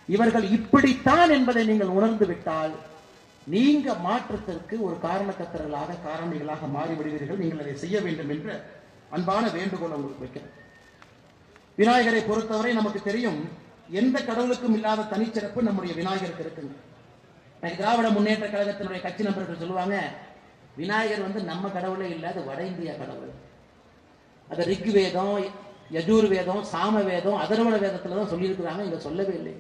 A: இவர்கள் இப்படித்தான் என்பதை நீங்கள் உணர்ந்து விட்டால் நீங்க மாற்றத்திற்கு ஒரு காரணக்கர்த்தர்களாக காரணிகளாக மாறிவிடுவீர்கள். நீங்கள் அதை செய்ய வேண்டும் என்று அன்பான வேண்டுகோள் உங்களுக்கு வைக்கிறேன். விநாயகரை பொறுத்தவரை நமக்கு தெரியும், எந்த கடவுளுக்கும் இல்லாத தனிச்சிறப்பு நம்முடைய விநாயகருக்கு இருக்குங்க. திராவிட முன்னேற்ற கழகத்தினுடைய கட்சி நண்பர்கள் சொல்லுவாங்க, விநாயகர் நம்ம கடவுளே இல்லாத வட இந்தியா கடவுள். அது ரிக் வேதம், யஜூர் வேதம், சாம வேதம், அதர்வண வேதத்துல தான் சொல்லி இருக்கிறாங்க, இங்க சொல்லவே இல்லை.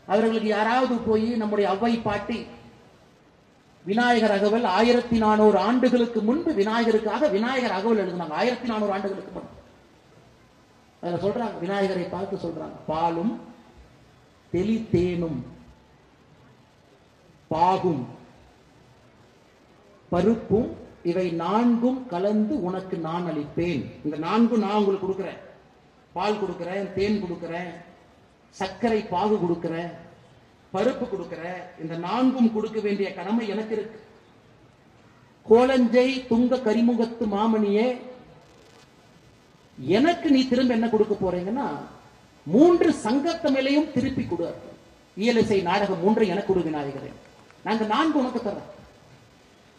A: அவர்களுக்கு யாராவது போய் நம்முடைய அவ்வை பாட்டி விநாயகர் அகவல் 1400 ஆண்டுகளுக்கு முன்பு விநாயகருக்காக விநாயகர் அகவல் எழுதினாங்க. 1400 ஆண்டுகளுக்கு முன்பு அதுல சொல்றாங்க, விநாயகரை பார்த்து சொல்றாங்க, பாலும் தெளி தேனும் பாகும் பருப்பும் இவை 4ம் கலந்து உனக்கு நான் அளிப்பேன். இந்த 4ம் நான் உங்களுக்கு கொடுக்கிறேன். பால் கொடுக்கிறேன், தேன் கொடுக்கிறேன், சர்க்கரை பாகு கொடுக்கிறேன், பருப்பு கொடுக்கிறேன். இந்த 4ம் கொடுக்க வேண்டிய கடமை எனக்கு இருக்கு. கோலஞ்சை துங்க கரிமுகத்து மாமணியே, எனக்கு நீ திரும்ப என்ன கொடுக்க போறீங்கன்னா 3 சங்கத்தமிழையும் திருப்பி கொடு. இயலிசை நாடகம் 3 எனக்கு கொடு விநாயகரே, நாங்க 4 உனக்கு தர்றோம்.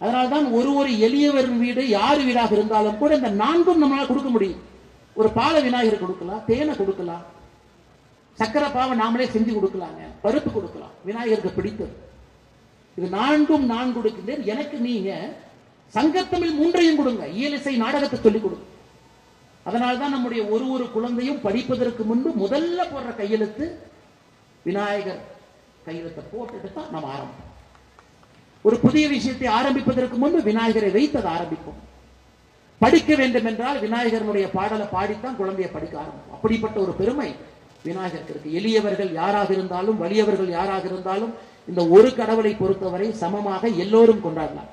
A: அதனால்தான் ஒரு எளியவர் வீடு யார் வீடாக இருந்தாலும் கூட இந்த 4ம் நம்மளால கொடுக்க முடியும். ஒரு பால விநாயகர் கொடுக்கலாம், தேனை கொடுக்கலாம், சக்கரை பாவை நாமளே செஞ்சு கொடுக்கலாங்க, பருப்பு கொடுக்கலாம், விநாயகருக்கு பிடித்தது. இது 4ம் நான் கொடுக்கின்றேன். எனக்கு நீங்க சங்கத்தமிழ் 3ஐயும் கொடுங்க, இயலிசை நாடகத்தை சொல்லிக் கொடுங்க. அதனால்தான் நம்முடைய ஒரு குழந்தையும் படிப்பதற்கு முன்பு முதல்ல போடுற கையெழுத்து விநாயகர் கையெழுத்தை போட்டுட்டு தான் நம்ம ஆரம்பிப்போம். ஒரு புதிய விஷயத்தை ஆரம்பிப்பதற்கு முன்பு விநாயகரை வைத்தது ஆரம்பிப்போம். படிக்க வேண்டும் என்றால் விநாயகருடைய பாடலை பாடித்தான் குழந்தைய படிக்க ஆரம்பிக்கும். அப்படிப்பட்ட ஒரு பெருமை விநாயகருக்கு இருக்கு. எளியவர்கள் யாராக இருந்தாலும் வலியவர்கள் யாராக இருந்தாலும் இந்த ஒரு கடவுளை பொறுத்தவரை சமமாக எல்லோரும் கொண்டாடலாம்.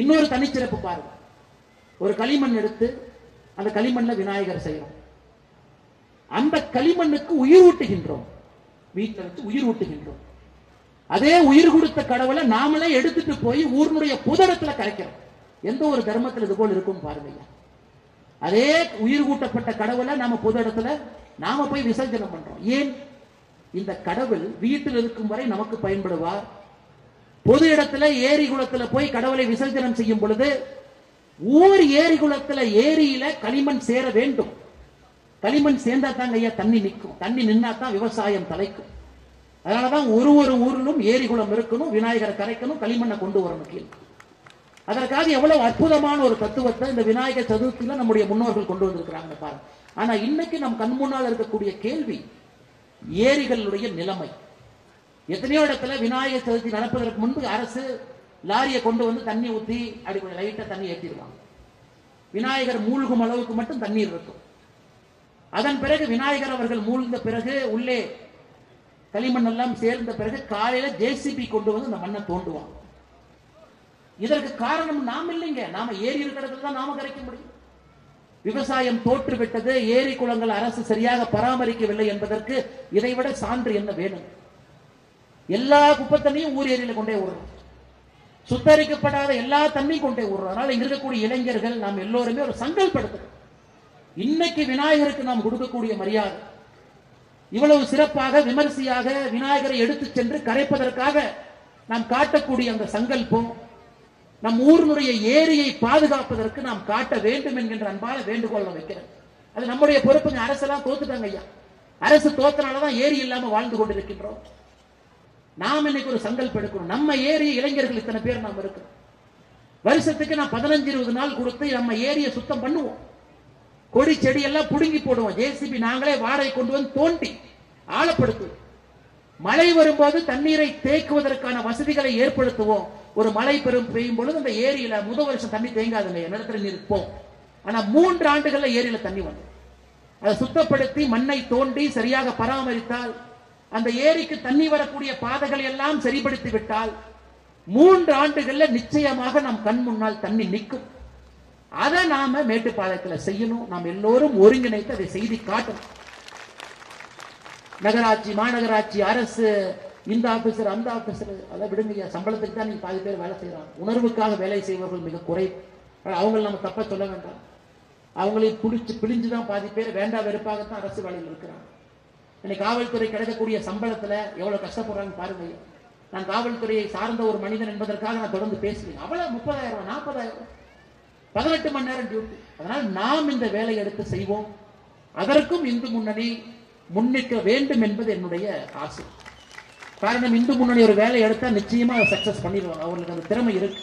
A: இன்னொரு தனிச்சிறப்பு பாருங்க, ஒரு களிமண் எடுத்து அந்த களிமண்ல விநாயகர் செய்யறோம். அந்த களிமண்ணுக்கு உயிர் ஊட்டுகின்றோம், வீட்டில் வச்சு உயிர் ஊட்டுகின்றோம். அதே உயிர் கொடுத்த கடவுளை நாமளே எடுத்துட்டு போய் ஊர்னுடைய புதரத்துல கரைக்கிறோம். எந்த ஒரு தர்மத்தில் இது போல் இருக்கும் பாருங்க. அதே உயிர் கூட்டப்பட்ட கடவுளை நாம பொது இடத்துல நாம போய் விசர்ஜனம் பண்றோம். ஏன்? இந்த கடவுள் வீட்டில் இருக்கும் வரை நமக்கு பயன்படுவார். பொது இடத்துல ஏரி குளத்துல போய் கடவுளை விசர்ஜனம் செய்யும் பொழுது ஊர் ஏரி குளத்துல ஏரியில களிமண் சேர வேண்டும். களிமண் சேர்ந்தா தாங்க ஐயா தண்ணி நிற்கும். தண்ணி நின்னா தான் விவசாயம் தலைக்கும். அதனாலதான் ஒரு ஊரிலும் ஏரி குளம் இருக்கணும், விநாயகரை கரைக்கணும், களிமண்ணை கொண்டு வரணும் கீழே. அதற்காக எவ்வளவு அற்புதமான ஒரு தத்துவத்தை இந்த விநாயகர் சதுர்த்தியில நம்முடைய முன்னோர்கள் கொண்டு வந்திருக்கிறாங்க பாருங்க. ஆனா இன்னைக்கு நம் கண் முன்னால் இருக்கக்கூடிய கேள்வி ஏரிகளுடைய நிலைமை. எத்தனையோ இடத்துல விநாயகர் சதுர்த்தி நடப்பதற்கு முன்பு அரசு லாரியை கொண்டு வந்து தண்ணி ஊத்தி அப்படி கொஞ்சம் லைட்டா தண்ணி ஏற்றிடுவாங்க. விநாயகர் மூழ்கும் அளவுக்கு மட்டும் தண்ணீர் இருக்கும். அதன் பிறகு விநாயகர் அவர்கள் மூழ்ந்த பிறகு உள்ளே களிமண் எல்லாம் சேர்ந்த பிறகு காலையில ஜேசிபி கொண்டு வந்து அந்த மண்ணை தோண்டுவாங்க. இதற்கு காரணம் நாம் இல்லைங்க, நாம ஏரி இருக்கிறதுல தான் நாம கரைக்க முடியும். விவசாயம் தோற்று விட்டது, ஏரி குளங்கள் அரசு சரியாக பராமரிக்கவில்லை என்பதற்கு இதைவிட சான்று என்ன வேணும்? எல்லா குப்பை தண்ணியும் ஊர் ஏரியில கொண்டே விடுறோம், சுத்தரிக்கப்படாத எல்லா தண்ணியும் கொண்டே விடுறோம். அதனால இங்க இருக்கக்கூடிய இளைஞர்கள் நாம் எல்லோருமே ஒரு சங்கல்படுத்துறோம். இன்னைக்கு விநாயகருக்கு நாம் கொடுக்கக்கூடிய மரியாதை, இவ்வளவு சிறப்பாக விமர்சையாக விநாயகரை எடுத்து சென்று கரைப்பதற்காக நாம் காட்டக்கூடிய அந்த சங்கல்பம், நம் ஊரினுடைய ஏரியை பாதுகாப்பதற்கு நாம் காட்ட வேண்டும் என்கின்ற அன்பான வேண்டுகோள் வைக்கிறேன். அது நம்முடைய பொறுப்புங்க. அரசெல்லாம் தோத்துட்டாங்க ஐயா. அரசு தோத்தனாலதான் ஏரி இல்லாம வாழ்ந்து கொண்டிருக்கின்றோம். நாம் இன்னைக்கு ஒரு சங்கல்பம் எடுக்கணும். நம்ம ஏரி இளைஞர்கள் இத்தனை பேர் நாம் இருக்கிறோம். வருஷத்துக்கு நான் 15-20 நாள் கொடுத்து நம்ம ஏரியை சுத்தம் பண்ணுவோம். கொடி செடி எல்லாம் புடுங்கி போடுவோம். ஜேசிபி நாங்களே வாடகை கொண்டு வந்து தோண்டி ஆழப்படுத்துவோம். மழை வரும்போது தண்ணீரை தேக்குவதற்கான வசதிகளை ஏற்படுத்துவோம். ஒரு மழை பெய்யும் பொழுது அந்த ஏரியில முதல் வருஷம் தண்ணி தேங்காது, நிலத்தடி நீர் இருப்போம். ஆனா 3 ஆண்டுகள்ல ஏரியில தண்ணி வந்து அதை சுத்தப்படுத்தி மண்ணை தோண்டி சரியாக பராமரித்தால், அந்த ஏரிக்கு தண்ணி வரக்கூடிய பாதைகளை எல்லாம் சரிப்படுத்தி விட்டால் 3 ஆண்டுகள்ல நிச்சயமாக நம் கண் முன்னால் தண்ணி நிற்கும். அதை நாம மேட்டுப்பாளையத்தில் செய்யணும். நாம் எல்லோரும் ஒருங்கிணைத்து அதை செய்தி காட்டணும். நகராட்சி, மாநகராட்சி, அரசு, இந்த ஆபீசர் அந்த ஆபீசர் அதை விடுங்க. சம்பளத்துக்கு தான் நீங்க 10 பேர் வேலை செய்யறாங்க. உணர்வுக்காக வேலை செய்வர்கள் மிக குறைவு. அவங்களை நம்ம தப்ப சொல்ல வேண்டாம். அவங்களை பிழிஞ்சுதான் 10 பேர் வேண்டா வெறுப்பாகத்தான் அரசு வேலையில் இருக்கிறாங்க. இன்னைக்கு காவல்துறை கிடைக்கக்கூடிய சம்பளத்துல எவ்வளவு கஷ்டப்படுறாங்க பாருங்க. நான் காவல்துறையை சார்ந்த ஒரு மனிதன் என்பதற்காக நான் தொடர்ந்து பேசுவேன். அவ்வளவு 30,000 40,000 18 மணி நேரம் டியூட்டி. அதனால் நாம் இந்த வேலையை எடுத்து செய்வோம். அதற்கும் இந்து முன்னணி முன்னிற்க வேண்டும் என்பது என்னுடைய ஆசை. காரணம், இந்து முன்னணி ஒரு வேலை எடுத்தா நிச்சயமா சக்சஸ் பண்ணிடுவாங்க. அவர்களுக்கு அந்த திறமை இருக்கு.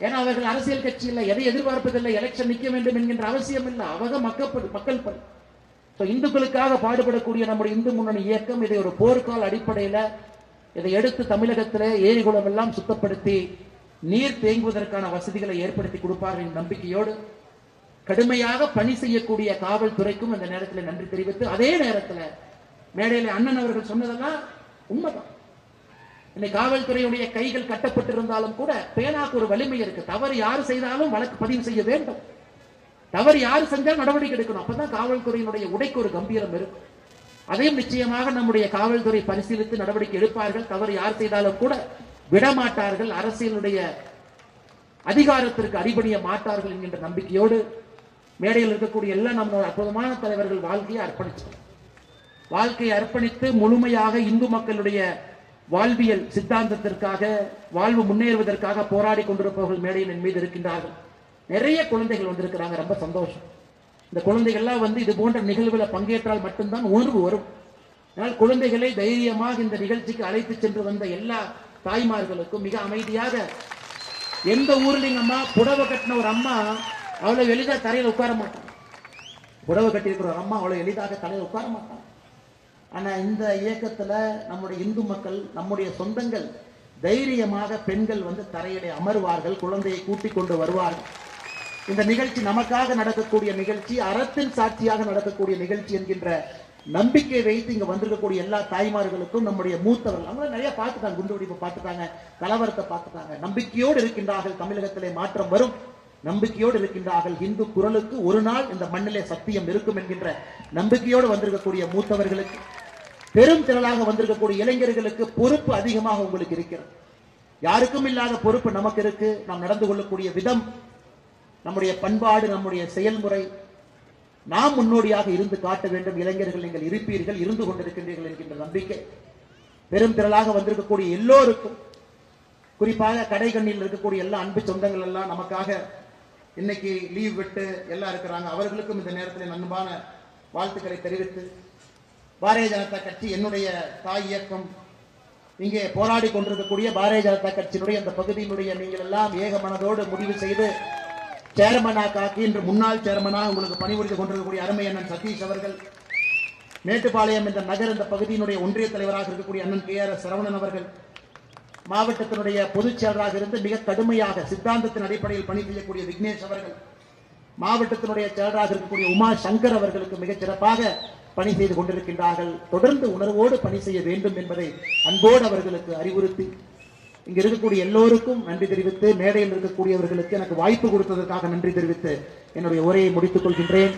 A: ஏன்னா அவர்கள் அரசியல் கட்சி இல்லை, எதை எதிர்பார்ப்பதில்லை, எலெக்ஷன் நிற்க வேண்டும் என்கின்ற அவசியம் இல்லை. அவங்க மக்கள் பணி. இந்துக்களுக்காக பாடுபடக்கூடிய நம்முடைய இந்து முன்னணி இயக்கம் இதை ஒரு போர்க்கால அடிப்படையில் இதை எடுத்து தமிழகத்தில் ஏரி குளம் எல்லாம் சுத்தப்படுத்தி நீர் தேங்குவதற்கான வசதிகளை ஏற்படுத்தி கொடுப்பார்கள் என்ற நம்பிக்கையோடு கடுமையாக பணி செய்யக்கூடிய காவல்துறைக்கும் இந்த நேரத்தில் நன்றி தெரிவித்து, அதே நேரத்தில் மேடையில் அண்ணன் அவர்கள் சொன்னதெல்லாம் உண்மைதான். இன்னைக்கு காவல்துறையுடைய கைகள் கட்டப்பட்டிருந்தாலும் கூட பேனாக்கு ஒரு வலிமை இருக்கு. தவறு யாரு செய்தாலும் வழக்கு பதிவு செய்ய வேண்டும். தவறு யாரு செஞ்சாலும் நடவடிக்கை எடுக்கணும். அப்பதான் காவல்துறையினுடைய உடைக்கு ஒரு கம்பீரம் இருக்கும். அதையும் நிச்சயமாக நம்முடைய காவல்துறை பரிசீலித்து நடவடிக்கை எடுப்பார்கள். தவறு யார் செய்தாலும் கூட விடமாட்டார்கள். அரசியலுடைய அதிகாரத்திற்கு அடிபணிய மாட்டார்கள் என்கின்ற நம்பிக்கையோடு மேடையில் இருக்கக்கூடிய எல்லா நம்மளோட அற்புதமான தலைவர்கள் வாழ்க்கையை அர்ப்பணித்து முழுமையாக இந்து மக்களுடைய வாழ்வியல் சித்தாந்தத்திற்காக, வாழ்வு முன்னேறுவதற்காக போராடி கொண்டிருப்பவர்கள் மேடையில் என் மீது இருக்கின்றார்கள். நிறைய குழந்தைகள் வந்திருக்கிறாங்க, ரொம்ப சந்தோஷம். இந்த குழந்தைகள்லாம் வந்து இது போன்ற நிகழ்வுகளை பங்கேற்றால் மட்டும்தான் உணர்வு வரும். அதனால் குழந்தைகளை தைரியமாக இந்த நிகழ்ச்சிக்கு அழைத்து சென்று வந்த எல்லா தாய்மார்களுக்கும் மிக அமைதியாக, எந்த ஊர்லயும் அம்மா புடவை கட்டின ஒரு அம்மா அவ்வளவு எளிதாக தரையில் உட்கார மாட்டாங்க. புடவை கட்டியிருக்கிற ஒரு அம்மா அவ்வளவு எளிதாக தலையில் உட்கார மாட்டாங்க. ஆனா இந்த இயக்கத்துல நம்முடைய இந்து மக்கள், நம்முடைய சொந்தங்கள் தைரியமாக பெண்கள் வந்து தரையிலே அமர்வார்கள், குழந்தையை கூட்டிக் கொண்டு வருவார்கள். இந்த நிகழ்ச்சி நமக்காக நடக்கக்கூடிய நிகழ்ச்சி, அறத்தின் சாட்சியாக நடக்கக்கூடிய நிகழ்ச்சி என்கின்ற நம்பிக்கை வைத்து இங்க வந்திருக்கக்கூடிய எல்லா தாய்மார்களுக்கும், நம்முடைய மூத்தவர்கள், அவங்க நிறைய பார்த்துட்டாங்க, குண்டுவெடிப்பு பார்த்துட்டாங்க, கலவரத்தை பார்த்துட்டாங்க, நம்பிக்கையோடு இருக்கின்றார்கள். தமிழகத்திலே மாற்றம் வரும், நம்பிக்கையோடு இருக்கின்றார்கள். இந்து குரலுக்கு ஒரு நாள் இந்த மண்ணிலே சத்தியம் இருக்கும் என்கின்ற நம்பிக்கையோடு வந்திருக்கக்கூடிய மூத்தவர்களுக்கு, பெரும் திரளாக வந்திருக்கக்கூடிய இளைஞர்களுக்கு பொறுப்பு அதிகமாக உங்களுக்கு இருக்கிறது. யாருக்கும் இல்லாத பொறுப்பு நமக்கு இருக்கு. நாம் நடந்து கொள்ளக்கூடிய விதம், நம்முடைய பண்பாடு, நம்முடைய செயல்முறை, நாம் முன்னோடியாக இருந்து காட்ட வேண்டும். இளைஞர்கள் நீங்கள் இருப்பீர்கள், இருந்து கொண்டிருக்கின்றீர்கள் என்கின்ற நம்பிக்கை பெரும் திரளாக வந்திருக்கக்கூடிய எல்லோருக்கும், குறிப்பாக கடைகண்ணில் இருக்கக்கூடிய எல்லா அன்பு சொந்தங்கள் எல்லாம் நமக்காக இன்னைக்கு லீவ் விட்டு எல்லாம் இருக்கிறாங்க. அவர்களுக்கும் இந்த நேரத்தில் அன்பான வாழ்த்துக்களை தெரிவித்து, பாரதிய ஜனதா கட்சி என்னுடைய தாய் இயக்கம், இங்கே போராடி கொண்டிருக்கக்கூடிய பாரதிய ஜனதா கட்சியினுடைய அந்த பகுதியினுடைய நீங்கள் எல்லாம் ஏக மனதோடு முடிவு செய்து சேர்மனாக ஆக்கி இன்று முன்னாள் சேர்மனாக உங்களுக்கு பணிபுரிந்து கொண்டிருக்கக்கூடிய அருமை அண்ணன் சதீஷ் அவர்கள், மேட்டுப்பாளையம் என்ற நகர் இந்த பகுதியினுடைய ஒன்றிய தலைவராக இருக்கக்கூடிய அண்ணன் KRS சரவணன் அவர்கள், மாவட்டத்தினுடைய பொதுச் செயலராக இருந்து மிக கடுமையாக சித்தாந்தத்தின் அடிப்படையில் பணி செய்யக்கூடிய விக்னேஷ் அவர்கள், மாவட்டத்தினுடைய செயலராக இருக்கக்கூடிய உமா சங்கர் அவர்களுக்கு மிகச் சிறப்பாக பணி செய்து கொண்டிருக்கின்றார்கள். தொடர்ந்து உணர்வோடு பணி செய்ய வேண்டும் என்பதை அன்போடு அவர்களுக்கு அறிவுறுத்தி, இங்க இருக்கக்கூடிய எல்லோருக்கும் நன்றி தெரிவித்து, மேடையில் இருக்கக்கூடியவர்களுக்கு எனக்கு வாய்ப்பு கொடுத்ததற்காக நன்றி தெரிவித்து என்னுடைய உரையை முடித்துக் கொள்கின்றேன்.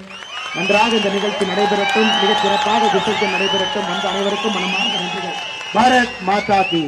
A: நன்றாக இந்த நிகழ்ச்சி நடைபெறட்டும், மிகச் சிறப்பாக விசர்ஜன் நடைபெறட்டும். அந்த அனைவருக்கும் மனமார்ந்த நன்றிகள். பாரத் மாதா கி.